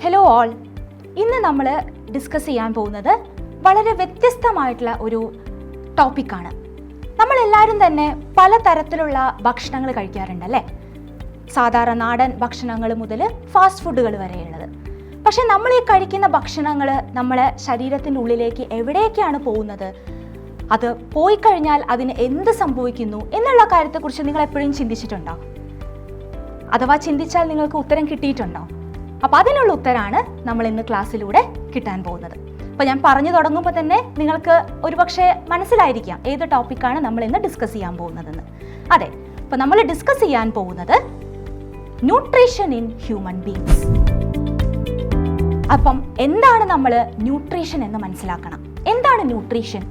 Hello all, ഇന്ന് നമ്മൾ discuss ചെയ്യാൻ പോകുന്നത് വളരെ വ്യത്യസ്തമായിട്ടുള്ള ഒരു ടോപ്പിക്കാണ്. നമ്മളെല്ലാവരും തന്നെ പലതരത്തിലുള്ള ഭക്ഷണങ്ങൾ കഴിക്കാറുണ്ടല്ലേ. സാധാരണ നാടൻ ഭക്ഷണങ്ങൾ മുതൽ ഫാസ്റ്റ് ഫുഡുകൾ വരെയുള്ളത്. പക്ഷെ നമ്മൾ ഈ കഴിക്കുന്ന ഭക്ഷണങ്ങൾ നമ്മളെ ശരീരത്തിൻ്റെ ഉള്ളിലേക്ക് എവിടേക്കാണ് പോകുന്നത്, അത് പോയി കഴിഞ്ഞാൽ അതിന് എന്ത് സംഭവിക്കുന്നു എന്നുള്ള കാര്യത്തെക്കുറിച്ച് നിങ്ങൾ എപ്പോഴും ചിന്തിച്ചിട്ടുണ്ടോ? അഥവാ ചിന്തിച്ചാൽ നിങ്ങൾക്ക് ഉത്തരം കിട്ടിയിട്ടുണ്ടോ? അപ്പോൾ അതിനുള്ള ഉത്തരമാണ് നമ്മൾ ഇന്ന് ക്ലാസ്സിലൂടെ കിട്ടാൻ പോകുന്നത്. അപ്പോൾ ഞാൻ പറഞ്ഞു തുടങ്ങുമ്പോൾ തന്നെ നിങ്ങൾക്ക് ഒരുപക്ഷെ മനസ്സിലായിരിക്കാം ഏത് ടോപ്പിക്കാണ് നമ്മൾ ഇന്ന് ഡിസ്കസ് ചെയ്യാൻ പോകുന്നതെന്ന്. അതെ, അപ്പോൾ നമ്മൾ ഡിസ്കസ് ചെയ്യാൻ പോകുന്നത് ന്യൂട്രീഷൻ ഇൻ ഹ്യൂമൻ ബീങ്സ്. അപ്പം എന്താണ് നമ്മൾ ന്യൂട്രീഷൻ എന്ന് മനസ്സിലാക്കണം. എന്താണ് ന്യൂട്രീഷൻ?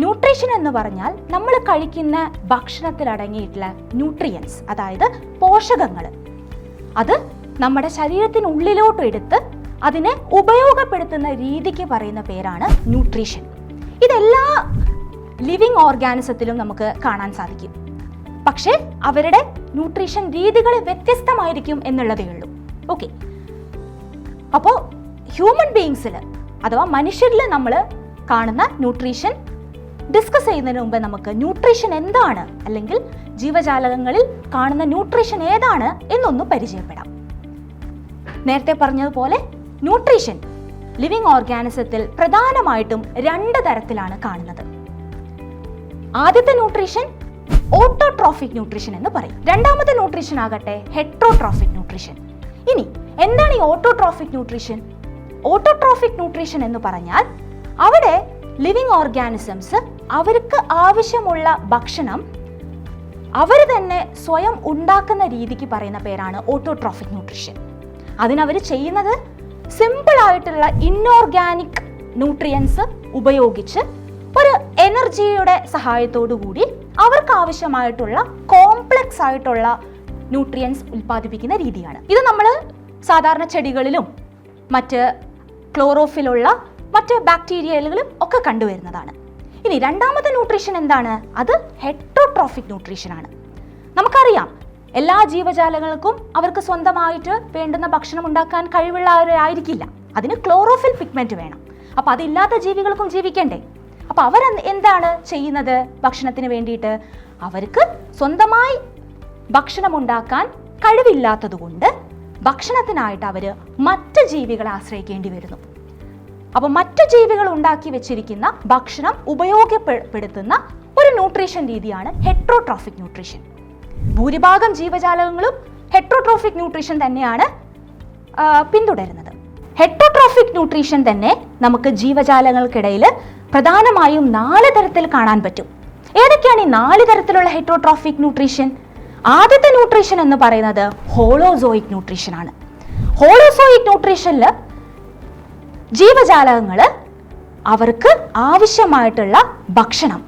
ന്യൂട്രീഷൻ എന്ന് പറഞ്ഞാൽ നമ്മൾ കഴിക്കുന്ന ഭക്ഷണത്തിൽ അടങ്ങിയിട്ടുള്ള ന്യൂട്രിയൻസ്, അതായത് പോഷകങ്ങൾ, അത് നമ്മുടെ ശരീരത്തിനുള്ളിലോട്ട് എടുത്ത് അതിനെ ഉപയോഗപ്പെടുത്തുന്ന രീതിക്ക് പറയുന്ന പേരാണ് ന്യൂട്രീഷൻ. ഇതെല്ലാ ലിവിങ് ഓർഗാനിസത്തിലും നമുക്ക് കാണാൻ സാധിക്കും. പക്ഷേ അവരുടെ ന്യൂട്രീഷൻ രീതികൾ വ്യത്യസ്തമായിരിക്കും എന്നുള്ളതേ ഉള്ളൂ. ഓക്കെ, അപ്പോൾ ഹ്യൂമൻ ബീയിങ്സിൽ അഥവാ മനുഷ്യരിൽ നമ്മൾ കാണുന്ന ന്യൂട്രീഷൻ ഡിസ്കസ് ചെയ്യുന്നതിന് മുമ്പ് നമുക്ക് ന്യൂട്രീഷൻ എന്താണ്, അല്ലെങ്കിൽ ജീവജാലകങ്ങളിൽ കാണുന്ന ന്യൂട്രീഷൻ ഏതാണ് എന്നൊന്ന് പരിചയപ്പെടാം. നേരത്തെ പറഞ്ഞതുപോലെ ന്യൂട്രീഷൻ ലിവിങ് ഓർഗാനിസത്തിൽ പ്രധാനമായിട്ടും രണ്ട് തരത്തിലാണ് കാണുന്നത്. ആദ്യത്തെ ന്യൂട്രീഷൻ ഓട്ടോട്രോഫിക് ന്യൂട്രീഷൻ എന്ന് പറയും. രണ്ടാമത്തെ ന്യൂട്രീഷൻ ആകട്ടെ ഹെട്രോട്രോഫിക് ന്യൂട്രീഷൻ. ഇനി എന്താണ് ഈ ഓട്ടോട്രോഫിക് ന്യൂട്രീഷൻ? ഓട്ടോട്രോഫിക് ന്യൂട്രീഷൻ എന്ന് പറഞ്ഞാൽ അവിടെ ലിവിങ് ഓർഗാനിസംസ് അവർക്ക് ആവശ്യമുള്ള ഭക്ഷണം അവർ തന്നെ സ്വയം ഉണ്ടാക്കുന്ന രീതിക്ക് പറയുന്ന പേരാണ് ഓട്ടോട്രോഫിക് ന്യൂട്രീഷൻ. അതിനവർ ചെയ്യുന്നത് സിമ്പിൾ ആയിട്ടുള്ള ഇൻഓർഗാനിക് ന്യൂട്രിയൻസ് ഉപയോഗിച്ച് ഒരു എനർജിയുടെ സഹായത്തോടു കൂടി അവർക്ക് ആവശ്യമായിട്ടുള്ള കോംപ്ലക്സ് ആയിട്ടുള്ള ന്യൂട്രിയൻസ് ഉൽപ്പാദിപ്പിക്കുന്ന രീതിയാണ്. ഇത് നമ്മൾ സാധാരണ ചെടികളിലും മറ്റ് ക്ലോറോഫിലുള്ള മറ്റ് ബാക്ടീരിയകളിലും ഒക്കെ കണ്ടുവരുന്നതാണ്. ഇനി രണ്ടാമത്തെ ന്യൂട്രീഷൻ എന്താണ്? അത് ഹെട്രോട്രോഫിക് ന്യൂട്രീഷൻ ആണ്. നമുക്കറിയാം, എല്ലാ ജീവജാലങ്ങൾക്കും അവർക്ക് സ്വന്തമായിട്ട് വേണ്ടുന്ന ഭക്ഷണം ഉണ്ടാക്കാൻ കഴിവുള്ളവരായിരിക്കില്ല. അതിന് ക്ലോറോഫിൽ പിഗ്മെന്റ് വേണം. അപ്പോൾ അതില്ലാത്ത ജീവികൾക്കും ജീവിക്കണ്ടേ? അപ്പോൾ അവർ എന്താണ് ചെയ്യുന്നത്? ഭക്ഷണത്തിന് വേണ്ടിയിട്ട് അവർക്ക് സ്വന്തമായി ഭക്ഷണം ഉണ്ടാക്കാൻ കഴിവില്ലാത്തത് കൊണ്ട് ഭക്ഷണത്തിനായിട്ട് അവർ മറ്റ് ജീവികളെ ആശ്രയിക്കേണ്ടി വരുന്നു. അപ്പോൾ മറ്റു ജീവികൾ ഉണ്ടാക്കി വെച്ചിരിക്കുന്ന ഭക്ഷണം ഉപയോഗപ്പെടുത്തുന്ന ഒരു ന്യൂട്രീഷൻ രീതിയാണ് ഹെട്രോട്രോഫിക് ന്യൂട്രീഷൻ. ഭൂരിഭാഗം ജീവജാലകങ്ങളും ഹെട്രോട്രോഫിക് ന്യൂട്രീഷൻ തന്നെയാണ് പിന്തുടരുന്നത്. ഹെട്രോട്രോഫിക് ന്യൂട്രീഷൻ തന്നെ നമുക്ക് ജീവജാലങ്ങൾക്കിടയിൽ പ്രധാനമായും 4 തരത്തിൽ കാണാൻ പറ്റും. ഏതൊക്കെയാണ് ഈ 4 തരത്തിലുള്ള ഹെട്രോട്രോഫിക് ന്യൂട്രീഷൻ? ആദ്യത്തെ ന്യൂട്രീഷൻ എന്ന് പറയുന്നത് ഹോളോസോയിക് ന്യൂട്രീഷൻ ആണ്. ഹോളോസോയിക് ന്യൂട്രീഷനിൽ ജീവജാലകങ്ങൾ അവർക്ക് ആവശ്യമായിട്ടുള്ള ഭക്ഷണം,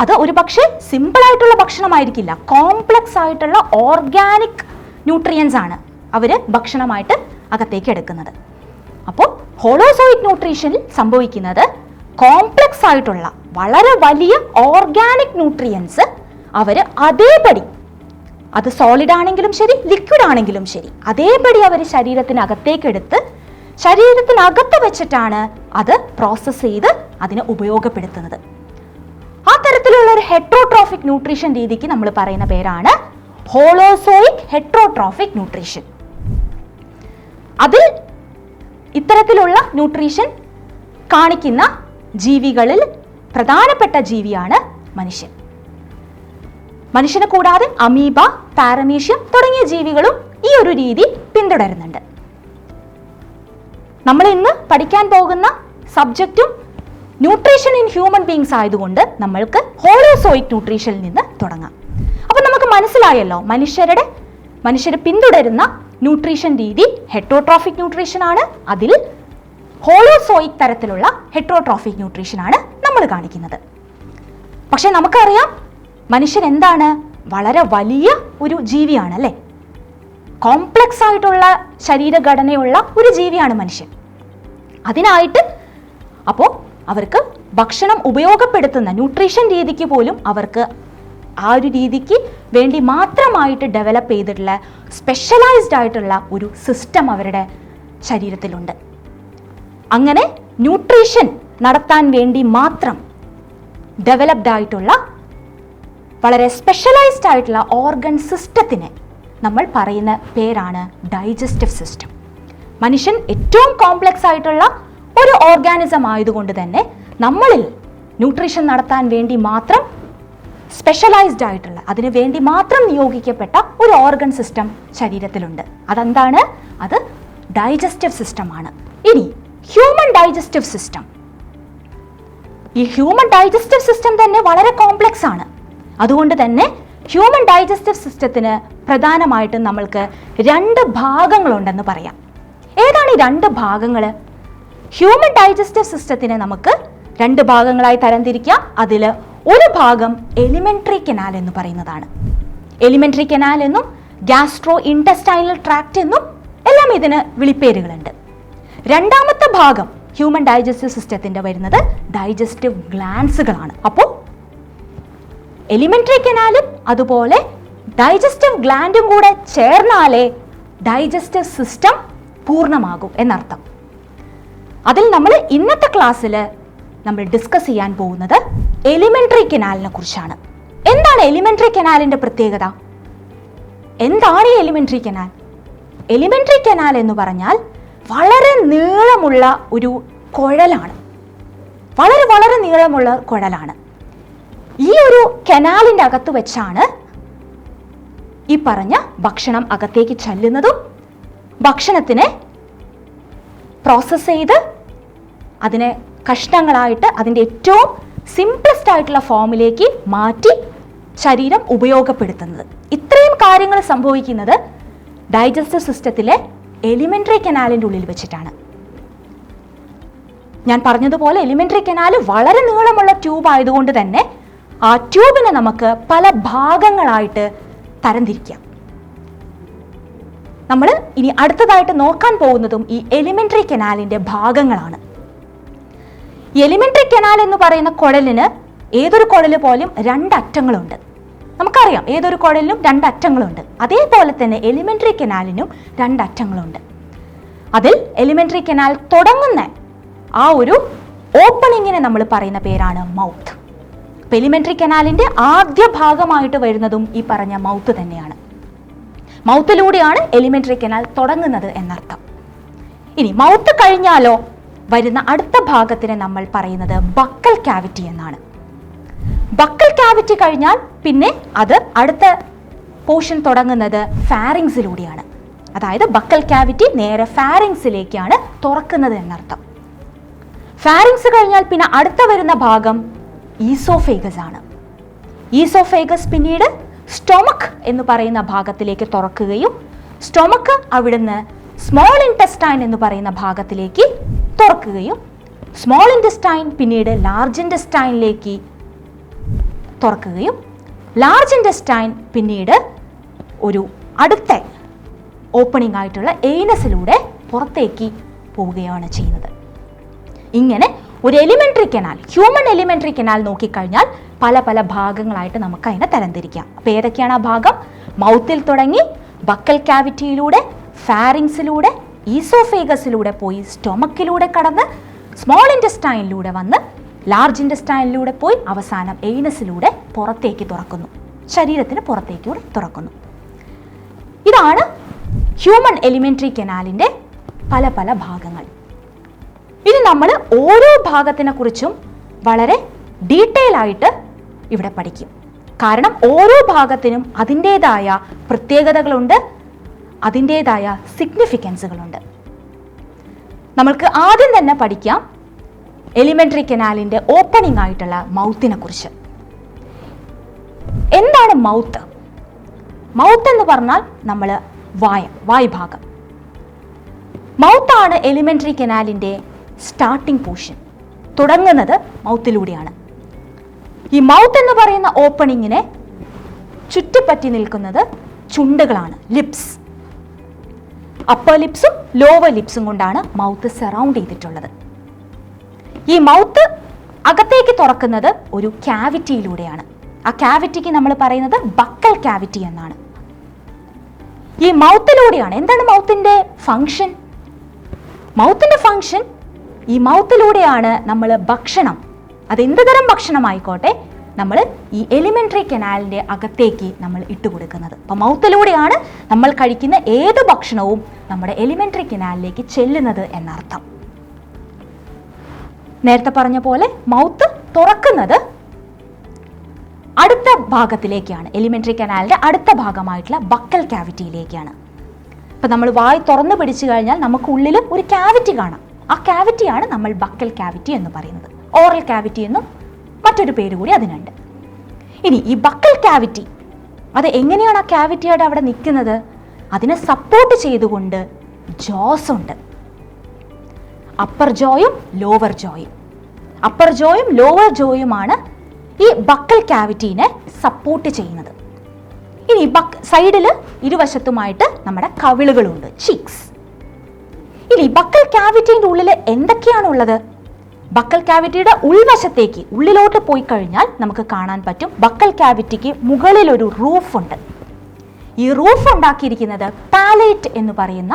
അത് ഒരു പക്ഷേ സിമ്പിൾ ആയിട്ടുള്ള ഭക്ഷണമായിരിക്കില്ല, കോംപ്ലക്സ് ആയിട്ടുള്ള ഓർഗാനിക് ന്യൂട്രിയൻസ് ആണ് അവർ ഭക്ഷണമായിട്ട് അകത്തേക്ക് എടുക്കുന്നത്. അപ്പോൾ ഹോളോസോയിക് ന്യൂട്രീഷനിൽ സംഭവിക്കുന്നത് കോംപ്ലക്സ് ആയിട്ടുള്ള വളരെ വലിയ ഓർഗാനിക് ന്യൂട്രിയൻസ് അവർ അതേപടി, അത് സോളിഡ് ആണെങ്കിലും ശരി ലിക്വിഡ് ആണെങ്കിലും ശരി, അതേപടി അവർ ശരീരത്തിനകത്തേക്ക് എടുത്ത് ശരീരത്തിനകത്ത് വെച്ചിട്ടാണ് അത് പ്രോസസ്സ് ചെയ്ത് അതിനെ ഉപയോഗപ്പെടുത്തുന്നത്. ആ തരത്തിലുള്ള ഒരു ഹെട്രോട്രോഫിക് ന്യൂട്രീഷൻ രീതിക്ക് നമ്മൾ പറയുന്ന പേരാണ് ഹോളോസോയിക് ഹെട്രോട്രോഫിക് ന്യൂട്രീഷൻ. അതിൽ ഇത്തരത്തിലുള്ള ന്യൂട്രീഷൻ കാണിക്കുന്ന ജീവികളിൽ പ്രധാനപ്പെട്ട ജീവിയാണ് മനുഷ്യൻ. മനുഷ്യനെ കൂടാതെ അമീബ, പാരമീഷ്യം തുടങ്ങിയ ജീവികളും ഈ ഒരു രീതി പിന്തുടരുന്നുണ്ട്. നമ്മൾ ഇന്ന് പഠിക്കാൻ പോകുന്ന സബ്ജക്റ്റും ന്യൂട്രീഷൻ ഇൻ ഹ്യൂമൻ ബീങ്സ് ആയതുകൊണ്ട് നമ്മൾക്ക് ഹോളോസോയിക് ന്യൂട്രീഷനിൽ നിന്ന് തുടങ്ങാം. അപ്പോൾ നമുക്ക് മനസ്സിലായല്ലോ, മനുഷ്യർ പിന്തുടരുന്ന ന്യൂട്രീഷൻ രീതി ഹെട്രോട്രോഫിക് ന്യൂട്രീഷൻ ആണ്. അതിൽ ഹോളോസോയിക് തരത്തിലുള്ള ഹെട്രോട്രോഫിക് ന്യൂട്രീഷൻ ആണ് നമ്മൾ കാണിക്കുന്നത്. പക്ഷെ നമുക്കറിയാം, മനുഷ്യൻ എന്താണ്? വളരെ വലിയ ഒരു ജീവിയാണ് അല്ലേ. കോംപ്ലക്സ് ആയിട്ടുള്ള ശരീരഘടനയുള്ള ഒരു ജീവിയാണ് മനുഷ്യൻ. അതിനായിട്ട് അപ്പോൾ അവർക്ക് ഭക്ഷണം ഉപയോഗപ്പെടുത്തുന്ന ന്യൂട്രീഷൻ രീതിക്ക് പോലും അവർക്ക് ആ ഒരു രീതിക്ക് വേണ്ടി മാത്രമായിട്ട് ഡെവലപ്പ് ചെയ്തിട്ടുള്ള സ്പെഷ്യലൈസ്ഡ് ആയിട്ടുള്ള ഒരു സിസ്റ്റം അവരുടെ ശരീരത്തിലുണ്ട്. അങ്ങനെ ന്യൂട്രീഷൻ നടത്താൻ വേണ്ടി മാത്രം ഡെവലപ്ഡ് ആയിട്ടുള്ള വളരെ സ്പെഷ്യലൈസ്ഡ് ആയിട്ടുള്ള ഓർഗൻ സിസ്റ്റത്തിന് നമ്മൾ പറയുന്ന പേരാണ് ഡൈജസ്റ്റീവ് സിസ്റ്റം. മനുഷ്യൻ ഏറ്റവും കോംപ്ലക്സ് ആയിട്ടുള്ള ഒരു ഓർഗാനിസം ആയതുകൊണ്ട് തന്നെ നമ്മളിൽ ന്യൂട്രീഷൻ നടത്താൻ വേണ്ടി മാത്രം സ്പെഷ്യലൈസ്ഡ് ആയിട്ടുള്ള, അതിനു വേണ്ടി മാത്രം നിയോഗിക്കപ്പെട്ട ഒരു ഓർഗൻ സിസ്റ്റം ശരീരത്തിലുണ്ട്. അതെന്താണ്? അത് ഡൈജസ്റ്റീവ് സിസ്റ്റമാണ്. ഇനി ഹ്യൂമൻ ഡൈജസ്റ്റീവ് സിസ്റ്റം, ഈ ഹ്യൂമൻ ഡൈജസ്റ്റീവ് സിസ്റ്റം തന്നെ വളരെ കോംപ്ലക്സ് ആണ്. അതുകൊണ്ട് തന്നെ ഹ്യൂമൻ ഡൈജസ്റ്റീവ് സിസ്റ്റത്തിന് പ്രധാനമായിട്ടും നമ്മൾക്ക് 2 ഭാഗങ്ങളുണ്ടെന്ന് പറയാം. ഏതാണ് ഈ 2 ഭാഗങ്ങൾ? ഹ്യൂമൻ ഡൈജസ്റ്റീവ് സിസ്റ്റത്തിനെ നമുക്ക് 2 ഭാഗങ്ങളായി തരംതിരിക്കാം. അതിൽ ഒരു ഭാഗം എലിമെന്ററി കനാൽ എന്ന് പറയുന്നതാണ്. എലിമെന്ററി കനാൽ എന്നും ഗ്യാസ്ട്രോ ഇൻറ്റസ്റ്റൈനൽ ട്രാക്ട് എന്നും എല്ലാം ഇതിന് വിളിപ്പേരുകളുണ്ട്. രണ്ടാമത്തെ ഭാഗം ഹ്യൂമൻ ഡൈജസ്റ്റീവ് സിസ്റ്റത്തിന്റെ വരുന്നത് ഡൈജസ്റ്റീവ് ഗ്ലാൻസുകളാണ്. അപ്പോൾ എലിമെന്ററി കനാലും അതുപോലെ ഡൈജസ്റ്റീവ് ഗ്ലാൻഡും കൂടെ ചേർന്നാലേ ഡൈജസ്റ്റീവ് സിസ്റ്റം പൂർണ്ണമാകും എന്നർത്ഥം. അതിൽ നമ്മൾ ഇന്നത്തെ ക്ലാസ്സിൽ നമ്മൾ ഡിസ്കസ് ചെയ്യാൻ പോകുന്നത് എലിമെന്ററി കനാലിനെ കുറിച്ചാണ്. എന്താണ് എലിമെന്ററി കനാലിന്റെ പ്രത്യേകത? എന്താണ് ഈ എലിമെന്ററി കനാൽ? എലിമെന്ററി കനാൽ എന്ന് പറഞ്ഞാൽ വളരെ നീളമുള്ള ഒരു കുഴലാണ്. വളരെ നീളമുള്ള കുഴലാണ്. ഈ ഒരു കനാലിന്റെ അകത്ത് വെച്ചാണ് ഈ പറഞ്ഞ ഭക്ഷണം അകത്തേക്ക് ചെല്ലുന്നതും ഭക്ഷണത്തിനെ പ്രോസസ് ചെയ്ത് അതിനെ കഷ്ണങ്ങളായിട്ട് അതിൻ്റെ ഏറ്റവും സിംപ്ലസ്റ്റ് ആയിട്ടുള്ള ഫോമിലേക്ക് മാറ്റി ശരീരം ഉപയോഗപ്പെടുത്തുന്നത്. ഇത്രയും കാര്യങ്ങൾ സംഭവിക്കുന്നത് ഡൈജസ്റ്റീവ് സിസ്റ്റത്തിലെ എലിമെന്ററി കനാലിൻ്റെ ഉള്ളിൽ വെച്ചിട്ടാണ്. ഞാൻ പറഞ്ഞതുപോലെ എലിമെന്ററി കനാൽ വളരെ നീളമുള്ള ട്യൂബ് ആയതുകൊണ്ട് തന്നെ ആ ട്യൂബിനെ നമുക്ക് പല ഭാഗങ്ങളായിട്ട് തരംതിരിക്കാം. നമ്മൾ ഇനി അടുത്തതായിട്ട് നോക്കാൻ പോകുന്നതും ഈ എലിമെന്ററി കനാലിന്റെ ഭാഗങ്ങളാണ്. എലിമെന്ററി കനാൽ എന്ന് പറയുന്ന കുഴലിന്, ഏതൊരു കുഴൽ പോലും 2 അറ്റങ്ങളുണ്ട്. നമുക്കറിയാം ഏതൊരു കുഴലിനും 2 അറ്റങ്ങളുണ്ട്. അതേപോലെ തന്നെ എലിമെന്ററി കനാലിനും 2 അറ്റങ്ങളുണ്ട്. അതിൽ എലിമെന്ററി കനാൽ തുടങ്ങുന്ന ആ ഒരു ഓപ്പണിങ്ങിനെ നമ്മൾ പറയുന്ന പേരാണ് മൗത്ത്. എലിമെന്ററി കനാലിന്റെ ആദ്യ ഭാഗമായിട്ട് വരുന്നതും ഈ പറഞ്ഞ മൗത്ത് തന്നെയാണ്. മൗത്തിലൂടെയാണ് എലിമെന്ററി കനാൽ തുടങ്ങുന്നത് എന്നർത്ഥം. ഇനി മൗത്ത് കഴിഞ്ഞാലോ വരുന്ന അടുത്ത ഭാഗത്തിനെ നമ്മൾ പറയുന്നത് ബക്കൽ കാവിറ്റി എന്നാണ്. ബക്കൽ കാവിറ്റി കഴിഞ്ഞാൽ പിന്നെ അത് അടുത്ത പോർഷൻ തുടങ്ങുന്നത് ഫാരിങ്സിലൂടെയാണ്. അതായത് ബക്കൽ കാവിറ്റി നേരെ ഫാരിങ്സിലേക്കാണ് തുറക്കുന്നത് എന്നർത്ഥം. ഫാരിങ്സ് കഴിഞ്ഞാൽ പിന്നെ അടുത്ത വരുന്ന ഭാഗം ഈസോഫേഗസ് ആണ്. ഈസോഫേഗസ് പിന്നീട് സ്റ്റൊമക് എന്ന് പറയുന്ന ഭാഗത്തിലേക്ക് തുറക്കുകയും സ്റ്റൊമക്ക് അവിടുന്ന് സ്മോൾ ഇൻറ്റസ്റ്റൈൻ എന്ന് പറയുന്ന ഭാഗത്തിലേക്ക് തുറക്കുകയും സ്മോൾ ഇൻറ്റസ്റ്റൈൻ പിന്നീട് ലാർജ് ഇൻറ്റസ്റ്റൈനിലേക്ക് തുറക്കുകയും ലാർജ് ഇൻറ്റസ്റ്റൈൻ പിന്നീട് ഒരു അടുത്ത ഓപ്പണിംഗ് ആയിട്ടുള്ള എയ്നസിലൂടെ പുറത്തേക്ക് പോവുകയാണ് ചെയ്യുന്നത്. ഇങ്ങനെ ഒരു elementary canal, human elementary canal നോക്കിക്കഴിഞ്ഞാൽ പല പല ഭാഗങ്ങളായിട്ട് നമുക്ക് അതിനെ തരംതിരിക്കാം. അപ്പോൾ ഏതൊക്കെയാണ് ആ ഭാഗം? മൗത്തിൽ തുടങ്ങി ബക്കൽ കാവിറ്റിയിലൂടെ ഫാരിങ്സിലൂടെ ഈസോഫേഗസിലൂടെ പോയി സ്റ്റൊമക്കിലൂടെ കടന്ന് സ്മോൾ ഇൻറ്റസ്റ്റൈനിലൂടെ വന്ന് ലാർജ് ഇൻറ്റസ്റ്റൈനിലൂടെ പോയി അവസാനം എയ്നസിലൂടെ പുറത്തേക്ക് തുറക്കുന്നു, ശരീരത്തിന് പുറത്തേക്കൂടെ തുറക്കുന്നു. ഇതാണ് ഹ്യൂമൻ എലിമെന്ററി കനാലിൻ്റെ പല പല ഭാഗങ്ങൾ. ഇനി നമ്മൾ ഓരോ ഭാഗത്തിനെ കുറിച്ചും വളരെ ഡീറ്റെയിൽ ആയിട്ട് ഇവിടെ പഠിക്കും. കാരണം ഓരോ ഭാഗത്തിനും അതിൻ്റേതായ പ്രത്യേകതകളുണ്ട്, അതിൻ്റേതായ സിഗ്നിഫിക്കൻസുകളുണ്ട്. നമ്മൾക്ക് ആദ്യം തന്നെ പഠിക്കാം എലിമെന്ററി കനാലിൻ്റെ ഓപ്പണിംഗ് ആയിട്ടുള്ള മൗത്തിനെ കുറിച്ച്. എന്താണ് മൗത്ത്? മൗത്ത് എന്ന് പറഞ്ഞാൽ നമ്മൾ വായ്ഭാഗം. മൗത്താണ് എലിമെന്ററി കനാലിൻ്റെ സ്റ്റാർട്ടിംഗ് പോർഷൻ. തുടങ്ങുന്നത് മൗത്തിലൂടെയാണ്. ഈ മൗത്ത് എന്ന് പറയുന്ന ഓപ്പണിങ്ങിനെ ചുറ്റിപ്പറ്റി നിൽക്കുന്നത് ചുണ്ടുകളാണ്, ലിപ്സ്. അപ്പർ ലിപ്സും ലോവർ ലിപ്സും കൊണ്ടാണ് മൗത്ത് സറൗണ്ട് ചെയ്തിട്ടുള്ളത്. ഈ മൗത്ത് അകത്തേക്ക് തുറക്കുന്നത് ഒരു ക്യാവിറ്റിയിലൂടെയാണ്. ആ ക്യാവിറ്റിക്ക് നമ്മൾ പറയുന്നത് ബക്കൽ ക്യാവിറ്റി എന്നാണ്. ഈ മൗത്തിലൂടെയാണ്. എന്താണ് മൗത്തിന്റെ ഫങ്ഷൻ? മൗത്തിൻ്റെ ഫങ്ഷൻ, ഈ മൗത്തിലൂടെയാണ് നമ്മൾ ഭക്ഷണം, അതെന്ത് തരം ഭക്ഷണമായിക്കോട്ടെ, നമ്മൾ ഈ എലിമെൻ്ററി കനാലിൻ്റെ അകത്തേക്ക് നമ്മൾ ഇട്ടുകൊടുക്കുന്നത്. അപ്പം മൗത്തിലൂടെയാണ് നമ്മൾ കഴിക്കുന്ന ഏത് ഭക്ഷണവും നമ്മുടെ എലിമെൻ്ററി കനാലിലേക്ക് ചെല്ലുന്നത് എന്നർത്ഥം. നേരത്തെ പറഞ്ഞ പോലെ മൗത്ത് തുറക്കുന്നത് അടുത്ത ഭാഗത്തിലേക്കാണ്, എലിമെൻ്ററി കനാലിൻ്റെ അടുത്ത ഭാഗമായിട്ടുള്ള ബക്കൽ ക്യാവിറ്റിയിലേക്കാണ്. ഇപ്പം നമ്മൾ വായ് തുറന്നു പിടിച്ചു കഴിഞ്ഞാൽ നമുക്ക് ഉള്ളിൽ ഒരു ക്യാവിറ്റി കാണാം. ആ ക്യാവിറ്റിയാണ് നമ്മൾ ബക്കൽ ക്യാവിറ്റി എന്ന് പറയുന്നത്. ഓറൽ ക്യാവിറ്റി എന്നും മറ്റൊരു പേര് കൂടി അതിനുണ്ട്. ഇനി ഈ ബക്കൽ ക്യാവിറ്റി, അത് എങ്ങനെയാണ് ആ ക്യാവിറ്റിയായിട്ട് അവിടെ നിൽക്കുന്നത്? അതിനെ സപ്പോർട്ട് ചെയ്തുകൊണ്ട് ജോസ് ഉണ്ട്. അപ്പർ ജോയും ലോവർ ജോയും. അപ്പർ ജോയും ലോവർ ജോയുമാണ് ഈ ബക്കൽ ക്യാവിറ്റീനെ സപ്പോർട്ട് ചെയ്യുന്നത്. ഇനി സൈഡിൽ ഇരുവശത്തുമായിട്ട് നമ്മുടെ കവിളുകളുണ്ട്, ചീക്സ്. ഇനി ബക്കൽ ക്യാവിറ്റീൻ്റെ ഉള്ളിൽ എന്തൊക്കെയാണുള്ളത്? ബക്കൽ ക്യാവിറ്റിയുടെ ഉൾവശത്തേക്ക് ഉള്ളിലോട്ട് പോയി കഴിഞ്ഞാൽ നമുക്ക് കാണാൻ പറ്റും ബക്കൽ ക്യാവിറ്റിക്ക് മുകളിൽ ഒരു റൂഫ് ഉണ്ട്. ഈ റൂഫ് ഉണ്ടാക്കിയിരിക്കുന്നത് പാലേറ്റ് എന്ന് പറയുന്ന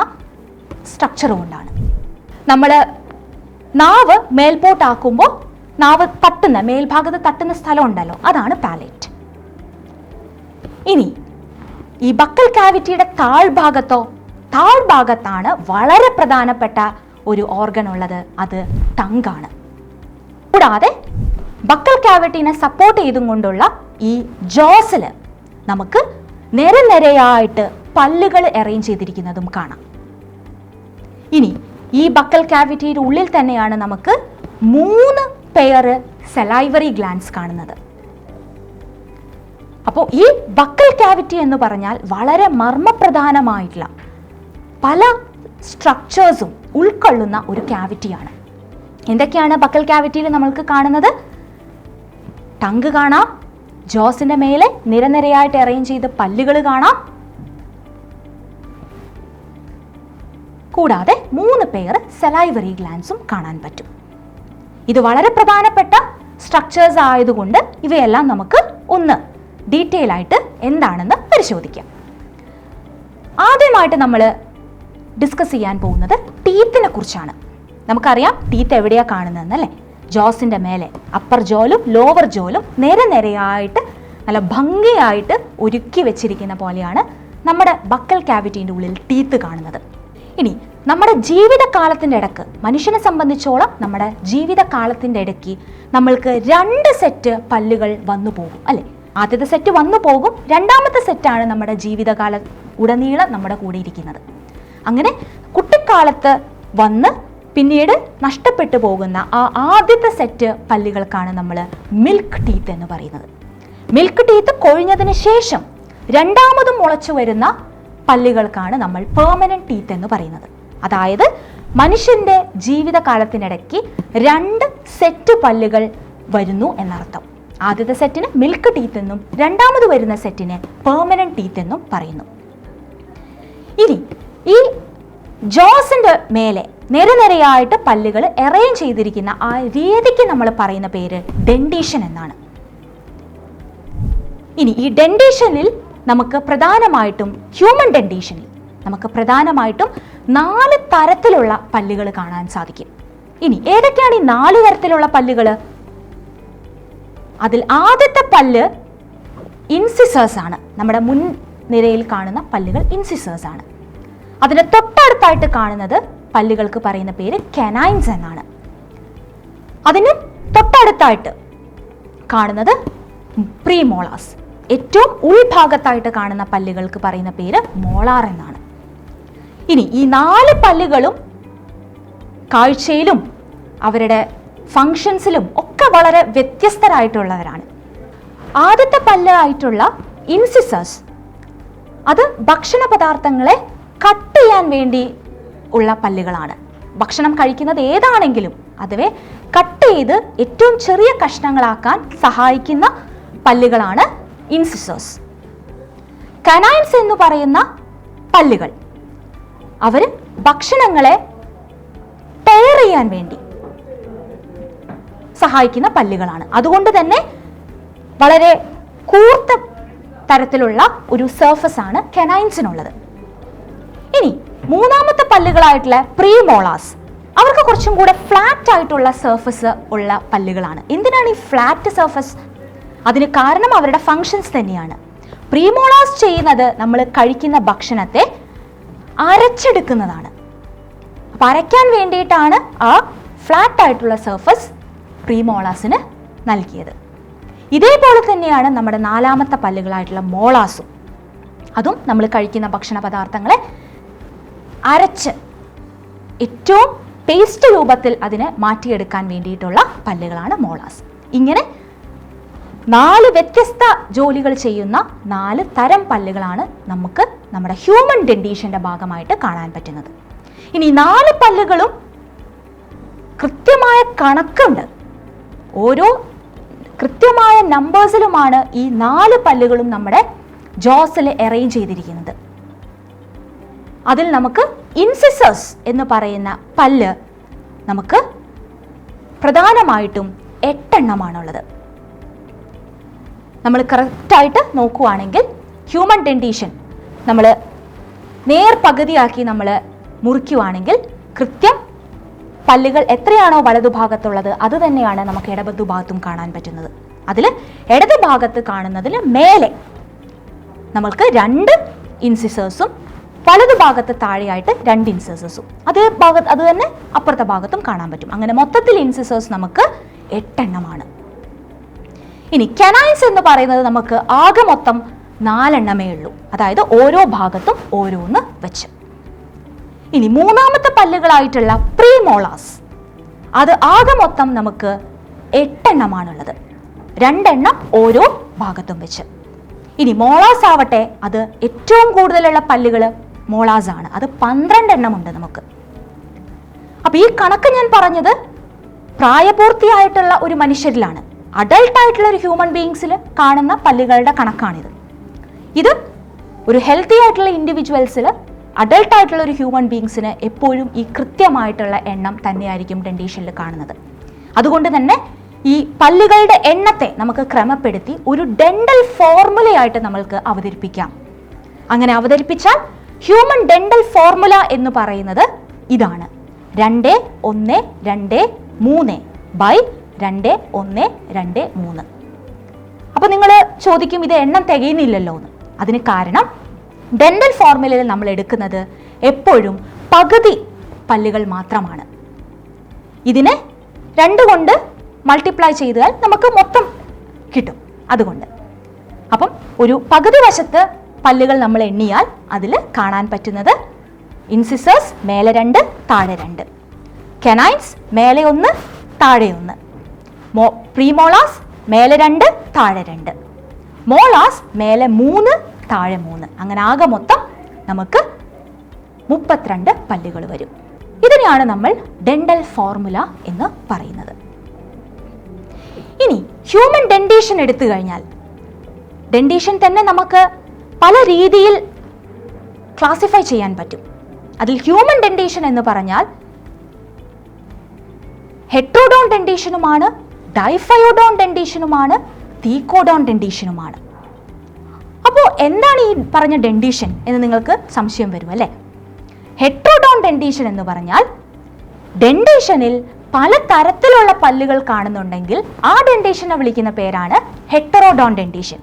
സ്ട്രക്ചർ കൊണ്ടാണ്. നമ്മൾ നാവ് മേൽപോട്ടാക്കുമ്പോൾ നാവ് തട്ടുന്ന, മേൽഭാഗത്ത് തട്ടുന്ന സ്ഥലം ഉണ്ടല്ലോ, അതാണ് പാലേറ്റ്. ഇനി ഈ ബക്കൽ ക്യാവിറ്റിയുടെ താഴ്ഭാഗത്താണ് വളരെ പ്രധാനപ്പെട്ട ഒരു ഓർഗൻ ഉള്ളത്, അത് ടങ്കാണ്. കൂടാതെ ബക്കൽ ക്യാവിറ്റീനെ സപ്പോർട്ട് ചെയ്തും കൊണ്ടുള്ള ഈ ജോസിൽ നമുക്ക് നിരനിരയായിട്ട് പല്ലുകൾ അറേഞ്ച് ചെയ്തിരിക്കുന്നതും കാണാം. ഇനി ഈ ബക്കൽ ക്യാവിറ്റിയുടെ ഉള്ളിൽ തന്നെയാണ് നമുക്ക് 3 പെയർ സലൈവറി ഗ്ലാൻഡ്സ് കാണുന്നത്. അപ്പോൾ ഈ ബക്കൽ ക്യാവിറ്റി എന്ന് പറഞ്ഞാൽ വളരെ മർമ്മപ്രധാനമായിട്ടുള്ള പല സ്ട്രക്ചേഴ്സും ഉൾക്കൊള്ളുന്ന ഒരു ക്യാവിറ്റിയാണ്. എന്തൊക്കെയാണ് ബക്കൽ ക്യാവിറ്റിയിൽ നമ്മൾക്ക് കാണുന്നത്? ടങ്ക് കാണാം, ജോസിന്റെ മേലെ നിരനിരയായിട്ട് അറേഞ്ച് ചെയ്ത് പല്ലുകൾ കാണാം, കൂടാതെ 3 പെയർ സലൈവറി ഗ്ലാൻഡ്സും കാണാൻ പറ്റും. ഇത് വളരെ പ്രധാനപ്പെട്ട സ്ട്രക്ചേഴ്സ് ആയതുകൊണ്ട് ഇവയെല്ലാം നമുക്ക് ഒന്ന് ഡീറ്റെയിൽ ആയിട്ട് എന്താണെന്ന് പരിശോധിക്കാം. ആദ്യമായിട്ട് നമ്മൾ ഡിസ്കസ് ചെയ്യാൻ പോകുന്നത് ടീത്തിനെ കുറിച്ചാണ്. നമുക്കറിയാം ടീത്ത് എവിടെയാണ് കാണുന്നതെന്നല്ലേ? ജോസിൻ്റെ മേലെ അപ്പർ ജോലും ലോവർ ജോലും നിരനിരയായിട്ട് നല്ല ഭംഗിയായിട്ട് ഒരുക്കി വെച്ചിരിക്കുന്ന പോലെയാണ് നമ്മുടെ ബക്കൽ ക്യാവിറ്റീൻ്റെ ഉള്ളിൽ ടീത്ത് കാണുന്നത്. ഇനി നമ്മുടെ ജീവിതകാലത്തിൻ്റെ ഇടയ്ക്ക്, മനുഷ്യനെ സംബന്ധിച്ചോളം നമ്മുടെ ജീവിതകാലത്തിൻ്റെ ഇടയ്ക്ക് നമ്മൾക്ക് 2 സെറ്റ് പല്ലുകൾ വന്നു പോകും അല്ലേ? ആദ്യത്തെ സെറ്റ് വന്നു പോകും, രണ്ടാമത്തെ സെറ്റാണ് നമ്മുടെ ജീവിതകാലം ഉടനീളം നമ്മുടെ കൂടെ ഇരിക്കുന്നത്. അങ്ങനെ കുട്ടിക്കാലത്ത് വന്ന് പിന്നീട് നഷ്ടപ്പെട്ടു പോകുന്ന ആ ആദ്യത്തെ സെറ്റ് പല്ലുകൾക്കാണ് നമ്മൾ മിൽക്ക് ടീത്ത് എന്ന് പറയുന്നത്. മിൽക്ക് ടീത്ത് കൊഴിഞ്ഞതിന് ശേഷം രണ്ടാമതും മുളച്ചു വരുന്ന പല്ലുകൾക്കാണ് നമ്മൾ പെർമനന്റ് ടീത്ത് എന്ന് പറയുന്നത്. അതായത് മനുഷ്യന്റെ ജീവിതകാലത്തിനിടയ്ക്ക് 2 സെറ്റ് പല്ലുകൾ വരുന്നു എന്നർത്ഥം. ആദ്യത്തെ സെറ്റിന് മിൽക്ക് ടീത്ത് എന്നും രണ്ടാമത് വരുന്ന സെറ്റിന് പെർമനന്റ് ടീത്ത് എന്നും പറയുന്നു. ഇനി ഈ ജോസിന്റെ മേലെ നിരനിരയായിട്ട് പല്ലുകൾ അറേഞ്ച് ചെയ്തിരിക്കുന്ന ആ രീതിക്ക് നമ്മൾ പറയുന്ന പേര് ഡെന്റീഷൻ എന്നാണ്. ഇനി ഈ ഡെന്റീഷനിൽ നമുക്ക് പ്രധാനമായിട്ടും ഹ്യൂമൻ ഡെന്റീഷനിൽ നമുക്ക് പ്രധാനമായിട്ടും 4 തരത്തിലുള്ള പല്ലുകൾ കാണാൻ സാധിക്കും. ഇനി ഏതൊക്കെയാണ് ഈ 4 തരത്തിലുള്ള പല്ലുകൾ? അതിൽ ആദ്യത്തെ പല്ല് ഇൻസിസേഴ്സ് ആണ്. നമ്മുടെ മുൻ നിരയിൽ കാണുന്ന പല്ലുകൾ ഇൻസിസേഴ്സ് ആണ്. അതിന് തൊട്ടടുത്തായിട്ട് കാണുന്നത് പല്ലുകൾക്ക് പറയുന്ന പേര് കനൈൻസ് എന്നാണ്. അതിന് തൊട്ടടുത്തായിട്ട് കാണുന്നത് പ്രീമോളാസ്. ഏറ്റവും ഉൾഭാഗത്തായിട്ട് കാണുന്ന പല്ലുകൾക്ക് പറയുന്ന പേര് മോളാർ എന്നാണ്. ഇനി ഈ 4 പല്ലുകളും കാഴ്ചയിലും അവരുടെ ഫങ്ഷൻസിലും ഒക്കെ വളരെ വ്യത്യസ്തരായിട്ടുള്ളവരാണ്. ആദ്യത്തെ പല്ലായിട്ടുള്ള ഇൻസിസേഴ്സ് അത് ഭക്ഷണ പദാർത്ഥങ്ങളെ കട്ട് ചെയ്യാൻ വേണ്ടി ഉള്ള പല്ലുകളാണ്. ഭക്ഷണം കഴിക്കുന്നത് ഏതാണെങ്കിലും അതുവെ കട്ട് ചെയ്ത് ഏറ്റവും ചെറിയ കഷ്ണങ്ങളാക്കാൻ സഹായിക്കുന്ന പല്ലുകളാണ് ഇൻസിസേഴ്സ്. കനൈൻസ് എന്ന് പറയുന്ന പല്ലുകൾ അവർ ഭക്ഷണങ്ങളെ ടയർ ചെയ്യാൻ വേണ്ടി സഹായിക്കുന്ന പല്ലുകളാണ്. അതുകൊണ്ട് തന്നെ വളരെ കൂർത്ത തരത്തിലുള്ള ഒരു സർഫസ് ആണ് കനൈൻസിനുള്ളത്. ഇനി മൂന്നാമത്തെ പല്ലുകളായിട്ടുള്ള പ്രീമോളാസ് അവർക്ക് കുറച്ചും കൂടെ ഫ്ലാറ്റ് ആയിട്ടുള്ള സർഫസ് ഉള്ള പല്ലുകളാണ്. എന്തിനാണ് ഈ ഫ്ലാറ്റ് സർഫസ്? അതിന് കാരണം അവരുടെ ഫങ്ഷൻസ് തന്നെയാണ്. പ്രീമോളാസ് ചെയ്യുന്നത് നമ്മൾ കഴിക്കുന്ന ഭക്ഷണത്തെ അരച്ചെടുക്കുന്നതാണ്. അപ്പം അരയ്ക്കാൻ വേണ്ടിയിട്ടാണ് ആ ഫ്ലാറ്റ് ആയിട്ടുള്ള സർഫസ് പ്രീമോളാസിന് നൽകിയത്. ഇതേപോലെ തന്നെയാണ് നമ്മുടെ നാലാമത്തെ പല്ലുകളായിട്ടുള്ള മോളാസും. അതും നമ്മൾ കഴിക്കുന്ന ഭക്ഷണ പദാർത്ഥങ്ങളെ അരച്ച് ഏറ്റവും പേസ്റ്റ് രൂപത്തിൽ അതിനെ മാറ്റിയെടുക്കാൻ വേണ്ടിയിട്ടുള്ള പല്ലുകളാണ് മോളാസ്. ഇങ്ങനെ 4 വ്യത്യസ്ത ജോലികൾ ചെയ്യുന്ന 4 തരം പല്ലുകളാണ് നമുക്ക് നമ്മുടെ ഹ്യൂമൻ ഡെന്റീഷന്റെ ഭാഗമായിട്ട് കാണാൻ പറ്റുന്നത്. ഇനി 4 പല്ലുകളും കൃത്യമായ കണക്കുണ്ട്. ഓരോ കൃത്യമായ നമ്പേഴ്സിലുമാണ് ഈ 4 പല്ലുകളും നമ്മുടെ ജോസിൽ അറേഞ്ച് ചെയ്തിരിക്കുന്നത്. അതിൽ നമുക്ക് ഇൻസിസേഴ്സ് എന്ന് പറയുന്ന പല്ല് നമുക്ക് പ്രധാനമായിട്ടും 8 എണ്ണമാണുള്ളത്. നമ്മൾ കറക്റ്റായിട്ട് നോക്കുവാണെങ്കിൽ ഹ്യൂമൻ ഡെന്റീഷൻ നമ്മൾ നേർപകുതിയാക്കി നമ്മൾ മുറിക്കുവാണെങ്കിൽ കൃത്യം പല്ലുകൾ എത്രയാണോ വലതുഭാഗത്തുള്ളത് അത് തന്നെയാണ് നമുക്ക് ഇടതുഭാഗത്തും കാണാൻ പറ്റുന്നത്. അതിൽ ഇടതുഭാഗത്ത് കാണുന്നതിന് മേലെ നമുക്ക് 2 ഇൻസിസേഴ്സും വലതുഭാഗത്ത് താഴെയായിട്ട് 2 ഇൻസിസേഴ്സും അത് തന്നെ അപ്പുറത്തെ ഭാഗത്തും കാണാൻ പറ്റും. അങ്ങനെ മൊത്തത്തിൽ ഇൻസിസേഴ്സ് നമുക്ക് 8 എണ്ണമാണ്. ഇനി കനൈൻസ് എന്ന് പറയുന്നത് നമുക്ക് ആകെ മൊത്തം 4 എണ്ണമേ ഉള്ളൂ. അതായത് ഓരോ ഭാഗത്തും ഓരോന്ന് വെച്ച്. ഇനി മൂന്നാമത്തെ പല്ലുകളായിട്ടുള്ള പ്രീമോളാസ്, അത് ആകെ മൊത്തം നമുക്ക് 8 എണ്ണമാണുള്ളത്. 2 എണ്ണം ഓരോ ഭാഗത്തും വെച്ച്. ഇനി മോളാസ് ആവട്ടെ, അത് ഏറ്റവും കൂടുതലുള്ള പല്ലുകൾ മോളാസ് ആണ്. അത് 12 എണ്ണമുണ്ട് നമുക്ക്. അപ്പൊ ഈ കണക്ക് ഞാൻ പറഞ്ഞത് പ്രായപൂർത്തിയായിട്ടുള്ള ഒരു മനുഷ്യരിലാണ്, അഡൾട്ട് ആയിട്ടുള്ള ഒരു ഹ്യൂമൻ ബീയിങ്സിൽ കാണുന്ന പല്ലുകളുടെ കണക്കാണിത്. ഇത് ഒരു ഹെൽത്തി ആയിട്ടുള്ള ഇൻഡിവിജ്വൽസിൽ, അഡൾട്ട് ആയിട്ടുള്ള ഒരു ഹ്യൂമൻ ബീയിങ്സിന് എപ്പോഴും ഈ കൃത്യമായിട്ടുള്ള എണ്ണം തന്നെയായിരിക്കും ഡെന്റീഷനിൽ കാണുന്നത്. അതുകൊണ്ട് തന്നെ ഈ പല്ലുകളുടെ എണ്ണത്തെ നമുക്ക് ക്രമപ്പെടുത്തി ഒരു ഡെന്റൽ ഫോർമുലയായിട്ട് നമ്മൾക്ക് അവതരിപ്പിക്കാം. അങ്ങനെ അവതരിപ്പിച്ചാൽ ഹ്യൂമൻ ഡെന്റൽ ഫോർമുല എന്ന് പറയുന്നത് ഇതാണ്: 2 1 2 3 ബൈ 2 1 2 3. അപ്പൊ നിങ്ങൾ ചോദിക്കും, ഇത് എണ്ണം തികയുന്നില്ലല്ലോ എന്ന്. അതിന് കാരണം ഡെന്റൽ ഫോർമുലയിൽ നമ്മൾ എടുക്കുന്നത് എപ്പോഴും പകുതി പല്ലുകൾ മാത്രമാണ്. ഇതിനെ 2 കൊണ്ട് മൾട്ടിപ്ലൈ ചെയ്താൽ നമുക്ക് മൊത്തം കിട്ടും. അതുകൊണ്ട് അപ്പം ഒരു പകുതി വശത്ത് പല്ലുകൾ നമ്മൾ എണ്ണിയാൽ അതിൽ കാണാൻ പറ്റുന്നത് ഇൻസിസേഴ്സ് മേലെ 2 താഴെ 2, കനൈൻസ് മേലെ 1 താഴെ 1, പ്രീമോളാസ് മേലെ 2 താഴെ 2, മോളാസ് മേലെ 3 താഴെ 3. അങ്ങനെ ആകെ മൊത്തം നമുക്ക് 32 പല്ലുകൾ വരും. ഇതിനെയാണ് നമ്മൾ ഡെന്റൽ ഫോർമുല എന്ന് പറയുന്നത്. ഇനി ഹ്യൂമൻ ഡെന്റീഷൻ എടുത്തു കഴിഞ്ഞാൽ, ഡെന്റീഷൻ തന്നെ നമുക്ക് പല രീതിയിൽ ക്ലാസിഫൈ ചെയ്യാൻ പറ്റും. അതിൽ ഹ്യൂമൻ ഡെന്റീഷൻ എന്ന് പറഞ്ഞാൽ ഹെട്രോഡോൺ ഡെന്റീഷനുമാണ്, ഡൈഫയോഡോൺ ഡെന്റീഷനുമാണ്, തീക്കോഡോൺ ഡെന്റീഷനുമാണ്. അപ്പോൾ എന്താണ് ഈ പറഞ്ഞ ഡെന്റീഷൻ എന്ന് നിങ്ങൾക്ക് സംശയം വരും അല്ലേ? ഹെട്രോഡോൺ ഡെന്റീഷൻ എന്ന് പറഞ്ഞാൽ ഡെന്റീഷനിൽ പല തരത്തിലുള്ള പല്ലുകൾ കാണുന്നുണ്ടെങ്കിൽ ആ ഡെന്റീഷനെ വിളിക്കുന്ന പേരാണ് ഹെറ്ററോഡോൺ ഡെന്റീഷൻ.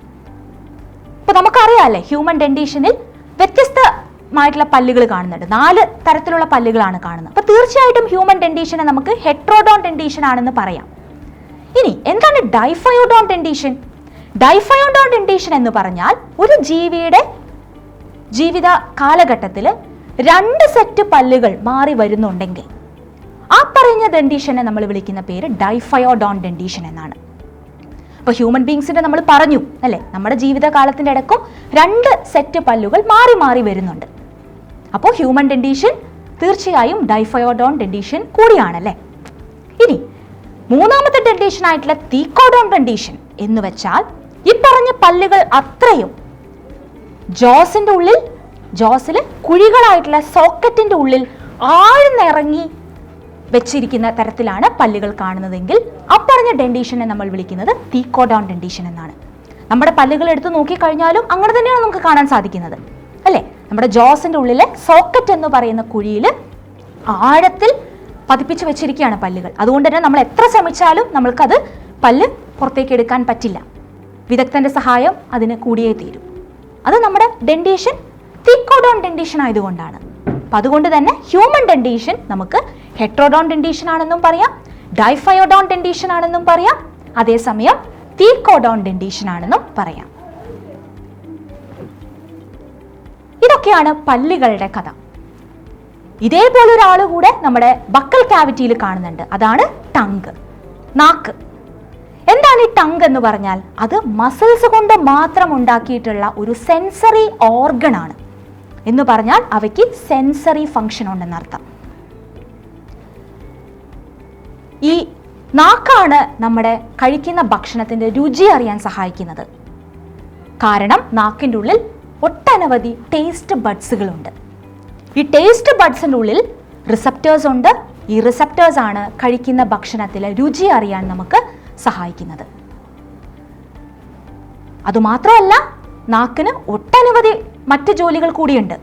ഇപ്പൊ നമുക്കറിയാമല്ലേ, ഹ്യൂമൻ ഡെന്റീഷനിൽ വ്യത്യസ്തമായിട്ടുള്ള പല്ലുകൾ കാണുന്നുണ്ട്. 4 തരത്തിലുള്ള പല്ലുകളാണ് കാണുന്നത്. അപ്പൊ തീർച്ചയായിട്ടും ഹ്യൂമൻ ഡെന്റീഷനെ നമുക്ക് ഹെട്രോഡോൺ ഡെന്റീഷൻ ആണെന്ന് പറയാം. ഇനി എന്താണ് ഡൈഫയോഡോൺ ഡെന്റീഷൻ? ഡൈഫയോഡോൺ ഡെന്റീഷൻ എന്ന് പറഞ്ഞാൽ ഒരു ജീവിയുടെ ജീവിത കാലഘട്ടത്തിൽ 2 സെറ്റ് പല്ലുകൾ മാറി വരുന്നുണ്ടെങ്കിൽ ആ പറഞ്ഞ ഡെന്റീഷനെ നമ്മൾ വിളിക്കുന്ന പേര് ഡൈഫയോഡോൺ ഡെന്റീഷൻ എന്നാണ്. അപ്പോൾ ഹ്യൂമൻ ബീങ്സിന്റെ നമ്മൾ പറഞ്ഞു അല്ലേ, നമ്മുടെ ജീവിതകാലത്തിന്റെ ഇടയ്ക്കും 2 സെറ്റ് പല്ലുകൾ മാറി മാറി വരുന്നുണ്ട്. അപ്പോൾ ഹ്യൂമൻ ഡെന്റീഷൻ തീർച്ചയായും ഡൈഫയോഡോൺ ഡെന്റീഷൻ കൂടിയാണല്ലേ. ഇനി മൂന്നാമത്തെ ഡെന്റീഷൻ ആയിട്ടുള്ള തീക്കോഡോൺ ഡെന്റീഷൻ എന്ന് വെച്ചാൽ ഈ പറഞ്ഞ പല്ലുകൾ അത്രയും ജോസിൽ കുഴികളായിട്ടുള്ള സോക്കറ്റിന്റെ ഉള്ളിൽ ആഴ്ന്നിറങ്ങി വെച്ചിരിക്കുന്ന തരത്തിലാണ് പല്ലുകൾ കാണുന്നതെങ്കിൽ അപ്പറഞ്ഞ ഡെന്റീഷനെ നമ്മൾ വിളിക്കുന്നത് തീക്കോഡോൺ ഡെന്റീഷൻ എന്നാണ്. നമ്മുടെ പല്ലുകൾ എടുത്ത് നോക്കിക്കഴിഞ്ഞാലും അങ്ങനെ തന്നെയാണ് നമുക്ക് കാണാൻ സാധിക്കുന്നത് അല്ലേ. നമ്മുടെ ജോസിന്റെ ഉള്ളിലെ സോക്കറ്റ് എന്ന് പറയുന്ന കുഴിയിൽ ആഴത്തിൽ പതിപ്പിച്ച് വെച്ചിരിക്കുകയാണ് പല്ലുകൾ. അതുകൊണ്ട് തന്നെ നമ്മൾ എത്ര ശ്രമിച്ചാലും നമ്മൾക്കത് പല്ല് പുറത്തേക്ക് എടുക്കാൻ പറ്റില്ല. വിദഗ്ധന്റെ സഹായം അതിന് കൂടിയേ തീരും. അത് നമ്മുടെ ഡെന്റേഷൻ തിക്കോഡോൺ ഡെന്റേഷൻ ആയതുകൊണ്ടാണ്. അപ്പം അതുകൊണ്ട് തന്നെ ഹ്യൂമൻ ഡെന്റേഷൻ നമുക്ക് ഹെട്രോഡോൺ ഡെന്റേഷൻ ആണെന്നും പറയാം, ഡൈഫയോഡോൺ ഡെന്റേഷൻ ആണെന്നും പറയാം, അതേസമയം തിക്കോഡോൺ ഡെന്റേഷൻ ആണെന്നും പറയാം. ഇതൊക്കെയാണ് പല്ലുകളുടെ കഥ. ഇതേപോലെ ഒരാൾ കൂടെ നമ്മുടെ ബക്കൽ കാവിറ്റിയിൽ കാണുന്നുണ്ട്. അതാണ് ടങ്, നാക്ക്. എന്താണ് ഈ ടങ് എന്ന് പറഞ്ഞാൽ? അത് മസിൽസ് കൊണ്ട് മാത്രം ഉണ്ടാക്കിയിട്ടുള്ള ഒരു സെൻസറി ഓർഗൺ ആണ്. എന്ന് പറഞ്ഞാൽ അവയ്ക്ക് സെൻസറി ഫംഗ്ഷൻ ഉണ്ടെന്നർത്ഥം. ഈ നാക്കാണ് നമ്മുടെ കഴിക്കുന്ന ഭക്ഷണത്തിന്റെ രുചി അറിയാൻ സഹായിക്കുന്നത്. കാരണം നാക്കിൻ്റെ ഉള്ളിൽ ഒട്ടനവധി ടേസ്റ്റ് ബഡ്സുകളുണ്ട്. ഈ ടേസ്റ്റ് ബഡ്സിൻ്റെ ഉള്ളിൽ റിസപ്റ്റേഴ്സ് ഉണ്ട്. ഈ റിസപ്റ്റേഴ്സ് ആണ് കഴിക്കുന്ന ഭക്ഷണത്തിലെ രുചി അറിയാൻ നമുക്ക് സഹായിക്കുന്നത്. അതുമാത്രമല്ല, നാക്കിന് ഒട്ടനവധി മറ്റ് ജോലികൾ കൂടിയുണ്ട്.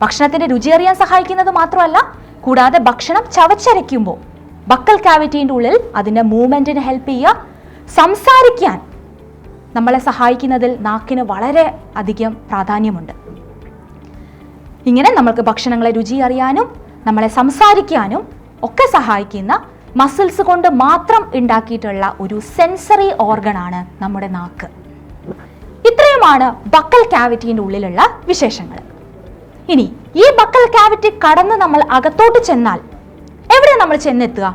ഭക്ഷണത്തിന്റെ രുചി അറിയാൻ സഹായിക്കുന്നത് മാത്രമല്ല, കൂടാതെ ഭക്ഷണം ചവച്ചരയ്ക്കുമ്പോൾ ബക്കൽ കാവിറ്റിൻ്റെ ഉള്ളിൽ അതിൻ്റെ മൂവ്മെന്റിന് ഹെൽപ്പ് ചെയ്യുക, സംസാരിക്കാൻ നമ്മളെ സഹായിക്കുന്നതിൽ നാക്കിന് വളരെ അധികം പ്രാധാന്യമുണ്ട്. ഇങ്ങനെ നമ്മൾക്ക് ഭക്ഷണങ്ങളെ രുചി അറിയാനും നമ്മളെ സംസാരിക്കാനും ഒക്കെ സഹായിക്കുന്ന മസിൽസ് കൊണ്ട് മാത്രം ഉണ്ടാക്കിയിട്ടുള്ള ഒരു സെൻസറി ഓർഗണാണ് നമ്മുടെ നാക്ക്. ഇത്രയുമാണ് ബക്കൽ കാവിറ്റിൻ്റെ ഉള്ളിലുള്ള വിശേഷങ്ങൾ. ഇനി ഈ ബക്കൽ കാവിറ്റി കടന്ന് നമ്മൾ അകത്തോട്ട് ചെന്നാൽ എവിടെ നമ്മൾ ചെന്നെത്തുക?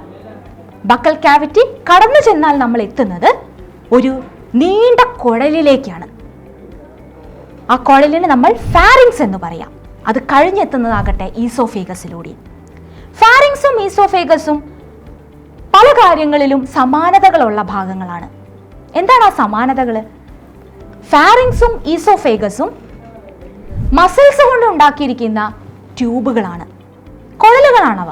ബക്കൽ കാവിറ്റി കടന്നു ചെന്നാൽ നമ്മൾ എത്തുന്നത് ഒരു നീണ്ട കുഴലിലേക്കാണ്. ആ കുഴലിന് നമ്മൾ ഫാരിങ്സ് എന്ന് പറയാം. അത് കഴിഞ്ഞെത്തുന്നതാകട്ടെ ഈസോഫേഗസിലൂടെ. ഫാരിങ്സും ഈസോഫേഗസും പല കാര്യങ്ങളിലും സമാനതകളുള്ള ഭാഗങ്ങളാണ്. എന്താണ് ആ സമാനതകൾ? ഫാരിങ്സും ഈസോഫേഗസും മസിൽസ് കൊണ്ട് ഉണ്ടാക്കിയിരിക്കുന്ന ട്യൂബുകളാണ്, കുഴലുകളാണവ.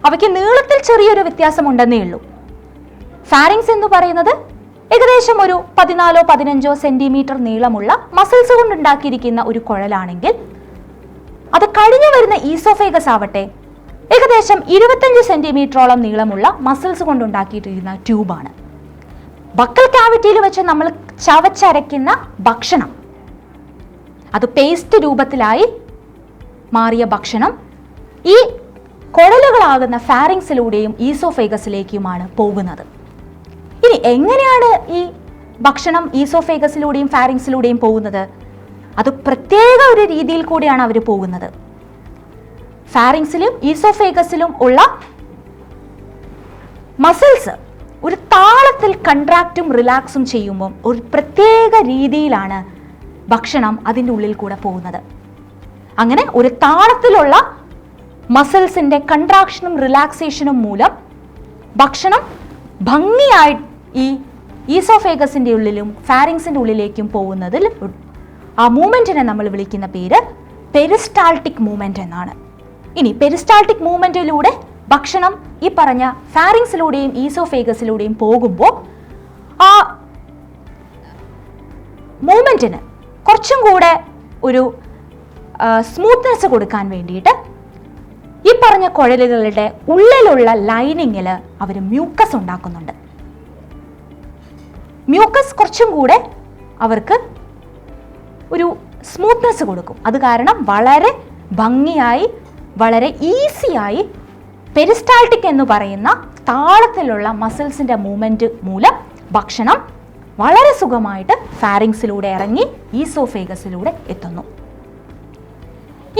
അവയ്ക്ക് നീളത്തിൽ ചെറിയൊരു വ്യത്യാസമുണ്ടെന്നേ ഉള്ളൂ. ഫാരിങ്സ് എന്ന് പറയുന്നത് ഏകദേശം ഒരു 14-15 സെന്റിമീറ്റർ നീളമുള്ള മസിൽസ് കൊണ്ട് ഉണ്ടാക്കിയിരിക്കുന്ന ഒരു കുഴലാണെങ്കിൽ, അത് കഴിഞ്ഞു വരുന്ന ഈസോഫേഗസ് ആവട്ടെ ഏകദേശം 25 സെന്റിമീറ്ററോളം നീളമുള്ള മസിൽസ് കൊണ്ട് ഉണ്ടാക്കിയിട്ടിരിക്കുന്ന ട്യൂബാണ്. ബക്കൽ കാവിറ്റിയിൽ വെച്ച് നമ്മൾ ചവച്ചരയ്ക്കുന്ന ഭക്ഷണം, അത് പേസ്റ്റ് രൂപത്തിലായി മാറിയ ഭക്ഷണം ഈ കുഴലുകളാകുന്ന ഫാരിങ്സിലൂടെയും ഈസോഫേഗസിലേക്കുമാണ് പോകുന്നത്. ഇനി എങ്ങനെയാണ് ഈ ഭക്ഷണം ഈസോഫേഗസിലൂടെയും ഫാരിങ്സിലൂടെയും പോകുന്നത്? അത് പ്രത്യേക ഒരു രീതിയിൽ കൂടിയാണ് അവർ പോകുന്നത്. ഫാരിങ്സിലും ഈസോഫേഗസിലും ഉള്ള മസിൽസ് ഒരു താളത്തിൽ കൺട്രാക്റ്റും റിലാക്സും ചെയ്യുമ്പോൾ ഒരു പ്രത്യേക രീതിയിലാണ് ഭക്ഷണം അതിൻ്റെ ഉള്ളിൽ കൂടെ പോകുന്നത്. അങ്ങനെ ഒരു താളത്തിലുള്ള മസിൽസിൻ്റെ കൺട്രാക്ഷനും റിലാക്സേഷനും മൂലം ഭക്ഷണം ഭംഗിയായി ഈ ഈസോഫേഗസിൻ്റെ ഉള്ളിലും ഫാരിങ്സിൻ്റെ ഉള്ളിലേക്കും പോകുന്നതിൽ ആ മൂവ്മെൻറ്റിനെ നമ്മൾ വിളിക്കുന്ന പേര് പെരിസ്റ്റാൾട്ടിക് മൂവ്മെൻറ്റ് എന്നാണ്. ഇനി പെരിസ്റ്റാൾട്ടിക് മൂവ്മെൻറ്റിലൂടെ ഭക്ഷണം ഈ പറഞ്ഞ ഫാരിങ്സിലൂടെയും ഈസോഫേഗസിലൂടെയും പോകുമ്പോൾ ആ മൂവ്മെൻറ്റിന് കുറച്ചും കൂടെ ഒരു സ്മൂത്ത്നെസ് കൊടുക്കാൻ വേണ്ടിയിട്ട് ഈ പറഞ്ഞ കുഴലുകളുടെ ഉള്ളിലുള്ള ലൈനിങ്ങിൽ അവർ മ്യൂക്കസ് ഉണ്ടാക്കുന്നുണ്ട്. മ്യൂക്കസ് കുറച്ചും കൂടെ അവർക്ക് ഒരു സ്മൂത്ത്നെസ് കൊടുക്കും. അത് കാരണം വളരെ ഭംഗിയായി വളരെ ഈസിയായി പെരിസ്റ്റാൾട്ടിക് എന്ന് പറയുന്ന താളത്തിലുള്ള മസിൽസിൻ്റെ മൂവ്മെൻറ്റ് മൂലം ഭക്ഷണം വളരെ സുഖമായിട്ട് ഫാരിങ്സിലൂടെ ഇറങ്ങി ഈസോഫേഗസിലൂടെ എത്തുന്നു.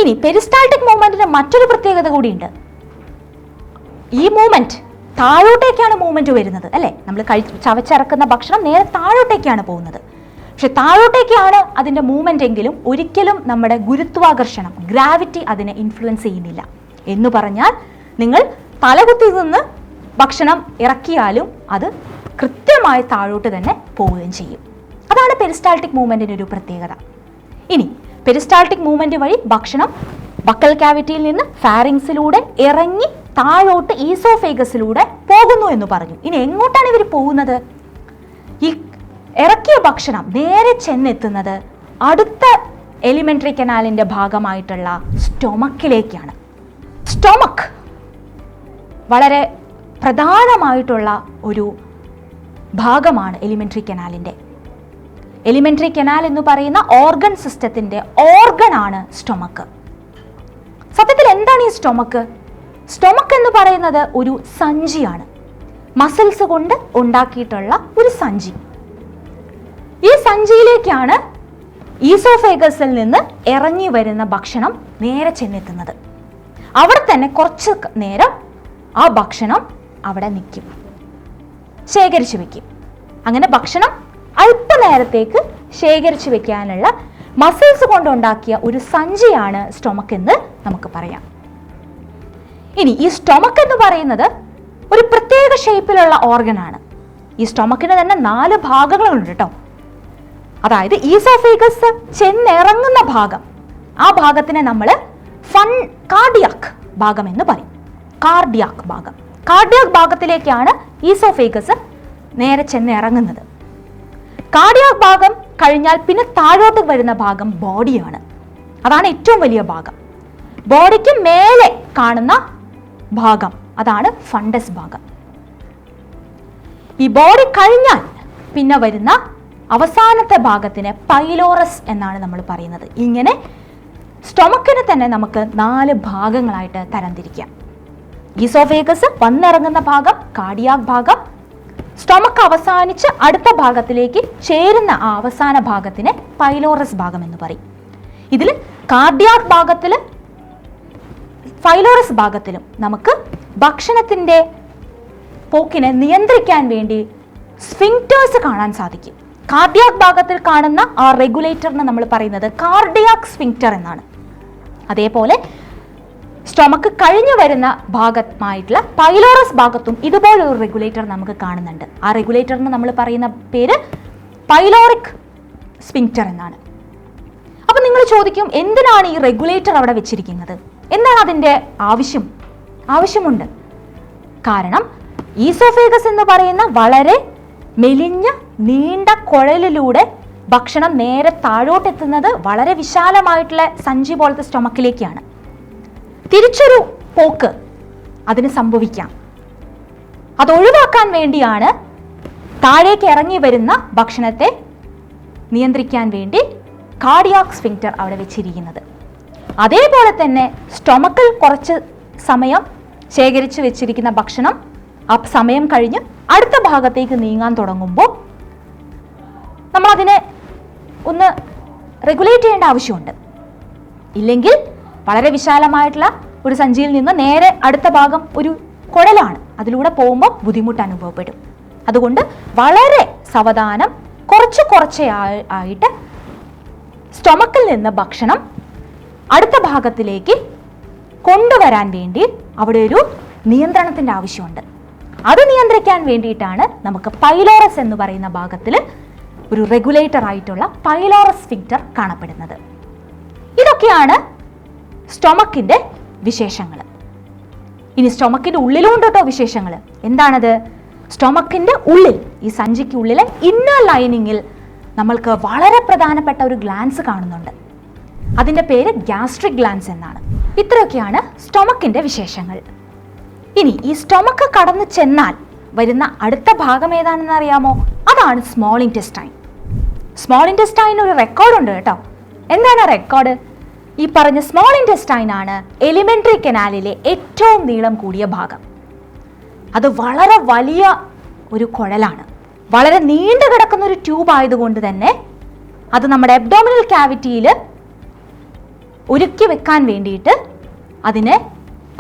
ഇനി പെരിസ്റ്റാൾട്ടിക് മൂവ്മെൻറ്റിന് മറ്റൊരു പ്രത്യേകത കൂടിയുണ്ട്. ഈ മൂവ്മെൻറ്റ് താഴോട്ടേക്കാണ് മൂവ്മെൻറ്റ് വരുന്നത്, അല്ലേ? നമ്മൾ ചവച്ചിറക്കുന്ന ഭക്ഷണം നേരെ താഴോട്ടേക്കാണ് പോകുന്നത്. പക്ഷെ താഴോട്ടേക്കാണ് അതിൻ്റെ മൂവ്മെൻ്റ് എങ്കിലും ഒരിക്കലും നമ്മുടെ ഗുരുത്വാകർഷണം, ഗ്രാവിറ്റി അതിനെ ഇൻഫ്ലുവൻസ് ചെയ്യുന്നില്ല. എന്ന് പറഞ്ഞാൽ നിങ്ങൾ തലകുത്തി നിന്ന് ഭക്ഷണം ഇറക്കിയാലും അത് കൃത്യമായി താഴോട്ട് തന്നെ പോവുകയും ചെയ്യും. അതാണ് പെരിസ്റ്റാൾട്ടിക് മൂവ്മെൻറ്റിൻ്റെ ഒരു പ്രത്യേകത. ഇനി പെരിസ്റ്റാൾട്ടിക് മൂവ്മെൻറ്റ് വഴി ഭക്ഷണം ബക്കൽ കാവിറ്റിയിൽ നിന്ന് ഫാരിങ്സിലൂടെ ഇറങ്ങി താഴോട്ട് ഈസോഫേഗസിലൂടെ പോകുന്നു എന്ന് പറഞ്ഞു. ഇനി എങ്ങോട്ടാണ് ഇവർ പോകുന്നത്? ഈ ഇറക്കിയ ഭക്ഷണം നേരെ ചെന്നെത്തുന്നത് അടുത്ത എലിമെന്ററി കനാലിൻ്റെ ഭാഗമായിട്ടുള്ള സ്റ്റൊമക്കിലേക്കാണ്. സ്റ്റൊമക്ക് വളരെ പ്രധാനമായിട്ടുള്ള ഒരു ഭാഗമാണ് എലിമെൻ്ററി കനാലിൻ്റെ. എലിമെൻ്ററി കനാൽ എന്ന് പറയുന്ന ഓർഗൻ സിസ്റ്റത്തിൻ്റെ ഓർഗനാണ് സ്റ്റൊമക്ക്. സത്യത്തിൽ എന്താണ് ഈ സ്റ്റൊമക്ക്? സ്റ്റൊമക്ക് എന്ന് പറയുന്നത് ഒരു സഞ്ചിയാണ്, മസിൽസ് കൊണ്ട് ഉണ്ടാക്കിയിട്ടുള്ള ഒരു സഞ്ചി. ഈ സഞ്ചിയിലേക്കാണ് ഈസോഫേഗസിൽ നിന്ന് ഇറങ്ങി വരുന്ന ഭക്ഷണം നേരെ ചെന്നെത്തുന്നത്. അവിടെ തന്നെ കുറച്ച് നേരം ആ ഭക്ഷണം അവിടെ നിൽക്കും, ശേഖരിച്ചു വെക്കും. അങ്ങനെ ഭക്ഷണം അല്പനേരത്തേക്ക് ശേഖരിച്ചു വെക്കാനുള്ള മസിൽസ് കൊണ്ടുണ്ടാക്കിയ ഒരു സഞ്ചിയാണ് സ്റ്റൊമക്ക് എന്ന് നമുക്ക് പറയാം. ഇനി ഈ സ്റ്റൊമക്ക് എന്ന് പറയുന്നത് ഒരു പ്രത്യേക ഷേപ്പിലുള്ള ഓർഗനാണ്. ഈ സ്റ്റൊമക്കിന് തന്നെ 4 ഭാഗങ്ങളുണ്ട് കേട്ടോ. അതായത് ഈസോഫേഗസ് ചെന്നിറങ്ങുന്ന ഭാഗം, ആ ഭാഗത്തിനെ നമ്മൾ കാർഡിയാക് ഭാഗം എന്ന് പറയും. കാർഡിയാക് ഭാഗം, കാർഡിയാക് ഭാഗത്തിലേക്കാണ് ഈസോഫേഗസ് നേരെ ചെന്നിറങ്ങുന്നത്. കാർഡിയാക് ഭാഗം കഴിഞ്ഞാൽ പിന്നെ താഴോട്ട് വരുന്ന ഭാഗം ബോഡിയാണ്. അതാണ് ഏറ്റവും വലിയ ഭാഗം. ബോഡിക്ക് മേലെ കാണുന്ന ഭാഗം അതാണ് ഫണ്ടസ് ഭാഗം. ഈ ബോഡി കഴിഞ്ഞാൽ പിന്നെ വരുന്ന അവസാനത്തെ ഭാഗത്തിന് പൈലോറസ് എന്നാണ് നമ്മൾ പറയുന്നത്. ഇങ്ങനെ സ്റ്റൊമക്കിനെ തന്നെ നമുക്ക് 4 ഭാഗങ്ങളായിട്ട് തരംതിരിക്കാം. ഈസോഫേഗസ് വന്നിറങ്ങുന്ന ഭാഗം കാർഡിയാക് ഭാഗം, സ്റ്റൊമക്ക് അവസാനിച്ച് അടുത്ത ഭാഗത്തിലേക്ക് ചേരുന്ന ആ അവസാന ഭാഗത്തിന് പൈലോറസ് ഭാഗം എന്ന് പറയും. ഇതിൽ കാർഡിയാക് ഭാഗത്തിൽ പൈലോറസ് ഭാഗത്തിലും നമുക്ക് ഭക്ഷണത്തിൻ്റെ പോക്കിനെ നിയന്ത്രിക്കാൻ വേണ്ടി സ്ഫിങ്ക്റ്റേഴ്സ് കാണാൻ സാധിക്കും. കാർഡിയാക് ഭാഗത്തിൽ കാണുന്ന ആ റെഗുലേറ്ററിന് നമ്മൾ പറയുന്നത് കാർഡിയാക് സ്ഫിങ്ക്റ്റർ എന്നാണ്. അതേപോലെ സ്റ്റൊമക്ക് കഴിഞ്ഞു വരുന്ന ഭാഗമായിട്ടുള്ള പൈലോറസ് ഭാഗത്തും ഇതുപോലൊരു റെഗുലേറ്റർ നമുക്ക് കാണുന്നുണ്ട്. ആ റെഗുലേറ്ററിന് നമ്മൾ പറയുന്ന പേര് പൈലോറിക് സ്ഫിങ്ക്റ്റർ എന്നാണ്. അപ്പം നിങ്ങൾ ചോദിക്കും, എന്തിനാണ് ഈ റെഗുലേറ്റർ അവിടെ വെച്ചിരിക്കുന്നത്? എന്താണ് അതിൻ്റെ ആവശ്യമുണ്ട്. കാരണം ഈസോഫേഗസ് എന്ന് പറയുന്ന വളരെ മെലിഞ്ഞ നീണ്ട കുഴലിലൂടെ ഭക്ഷണം നേരെ താഴോട്ടെത്തുന്നത് വളരെ വിശാലമായിട്ടുള്ള സഞ്ചി പോലത്തെ സ്റ്റൊമക്കിലേക്കാണ്. തിരിച്ചൊരു പോക്ക് അതിന് സംഭവിക്കാം. അതൊഴിവാക്കാൻ വേണ്ടിയാണ് താഴേക്ക് ഇറങ്ങി വരുന്ന ഭക്ഷണത്തെ നിയന്ത്രിക്കാൻ വേണ്ടി കാർഡിയാക് സ്ഫിങ്ക്റ്റർ അവിടെ വെച്ചിരിക്കുന്നത്. അതേപോലെ തന്നെ സ്റ്റൊമക്കിൽ കുറച്ച് സമയം ശേഖരിച്ച് വെച്ചിരിക്കുന്ന ഭക്ഷണം ആ സമയം കഴിഞ്ഞ് അടുത്ത ഭാഗത്തേക്ക് നീങ്ങാൻ തുടങ്ങുമ്പോൾ നമ്മളതിനെ ഒന്ന് റെഗുലേറ്റ് ചെയ്യേണ്ട ആവശ്യമുണ്ട്. ഇല്ലെങ്കിൽ വളരെ വിശാലമായിട്ടുള്ള ഒരു സഞ്ചിയിൽ നിന്ന് നേരെ അടുത്ത ഭാഗം ഒരു കുഴലാണ്, അതിലൂടെ പോകുമ്പോൾ ബുദ്ധിമുട്ട് അനുഭവപ്പെടും. അതുകൊണ്ട് വളരെ സാവധാനം കുറച്ച് ആയിട്ട് സ്റ്റൊമക്കിൽ നിന്ന് ഭക്ഷണം അടുത്ത ഭാഗത്തിലേക്ക് കൊണ്ടുവരാൻ വേണ്ടി അവിടെ ഒരു നിയന്ത്രണത്തിൻ്റെ ആവശ്യമുണ്ട്. അത് നിയന്ത്രിക്കാൻ വേണ്ടിയിട്ടാണ് നമുക്ക് പൈലോറസ് എന്ന് പറയുന്ന ഭാഗത്തിൽ ഒരു റെഗുലേറ്റർ ആയിട്ടുള്ള പൈലോറസ് സ്ഫിങ്ക്റ്റർ കാണപ്പെടുന്നത്. ഇതൊക്കെയാണ് സ്റ്റൊമക്കിൻ്റെ വിശേഷങ്ങൾ. ഇനി സ്റ്റൊമക്കിൻ്റെ ഉള്ളിലുണ്ട് കേട്ടോ വിശേഷങ്ങൾ. എന്താണത്? സ്റ്റൊമക്കിൻ്റെ ഉള്ളിൽ, ഈ സഞ്ചിക്ക് ഉള്ളിലെ ഇന്നർ ലൈനിങ്ങിൽ നമ്മൾക്ക് വളരെ പ്രധാനപ്പെട്ട ഒരു ഗ്ലാൻസ് കാണുന്നുണ്ട്. അതിൻ്റെ പേര് ഗ്യാസ്ട്രിക് ഗ്ലാൻസ് എന്നാണ്. ഇത്രയൊക്കെയാണ് സ്റ്റൊമക്കിൻ്റെ വിശേഷങ്ങൾ. ഇനി ഈ സ്റ്റൊമക്ക് കടന്നു ചെന്നാൽ വരുന്ന അടുത്ത ഭാഗം ഏതാണെന്ന് അറിയാമോ? അതാണ് സ്മോൾ ഇൻറ്റെസ്റ്റൈൻ. സ്മോൾ ഇൻറ്റെസ്റ്റൈൻ ഒരു റെക്കോർഡുണ്ട് കേട്ടോ. എന്താണ് റെക്കോർഡ്? ഈ പറഞ്ഞ സ്മോൾ ഇൻറ്റെസ്റ്റൈൻ ആണ് എലിമെൻ്ററി കനാലിലെ ഏറ്റവും നീളം കൂടിയ ഭാഗം. അത് വളരെ വലിയ ഒരു കുഴലാണ്, വളരെ നീണ്ടു കിടക്കുന്ന ഒരു ട്യൂബ് ആയതുകൊണ്ട് തന്നെ അത് നമ്മുടെ അബ്ഡോമിനൽ ക്യാവിറ്റിയിൽ ഒരുക്കി വെക്കാൻ വേണ്ടിയിട്ട് അതിനെ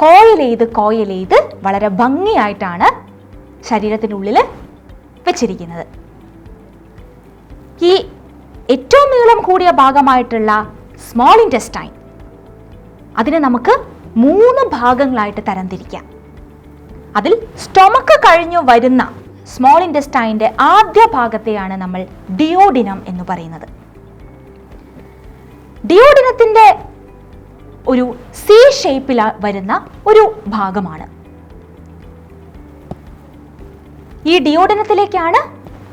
കോയിൽ ചെയ്ത് വളരെ ഭംഗിയായിട്ടാണ് ശരീരത്തിനുള്ളിൽ വെച്ചിരിക്കുന്നത്. ഈ ഏറ്റവും നീളം കൂടിയ ഭാഗമായിട്ടുള്ള സ്മോൾ ഇൻറ്റെസ്റ്റൈൻ, അതിനെ നമുക്ക് 3 ഭാഗങ്ങളായിട്ട് തരംതിരിക്കാം. അതിൽ സ്റ്റൊമക്ക് കഴിഞ്ഞു വരുന്ന സ്മോൾ ഇൻറ്റെസ്റ്റൈൻ്റെ ആദ്യ ഭാഗത്തെയാണ് നമ്മൾ ഡിയോഡിനം എന്ന് പറയുന്നത്. ഡിയോഡിനത്തിൻ്റെ ഒരു സി ഷേപ്പിൽ വരുന്ന ഒരു ഭാഗമാണ്. ഈ ഡിയോഡിനത്തിലേക്കാണ്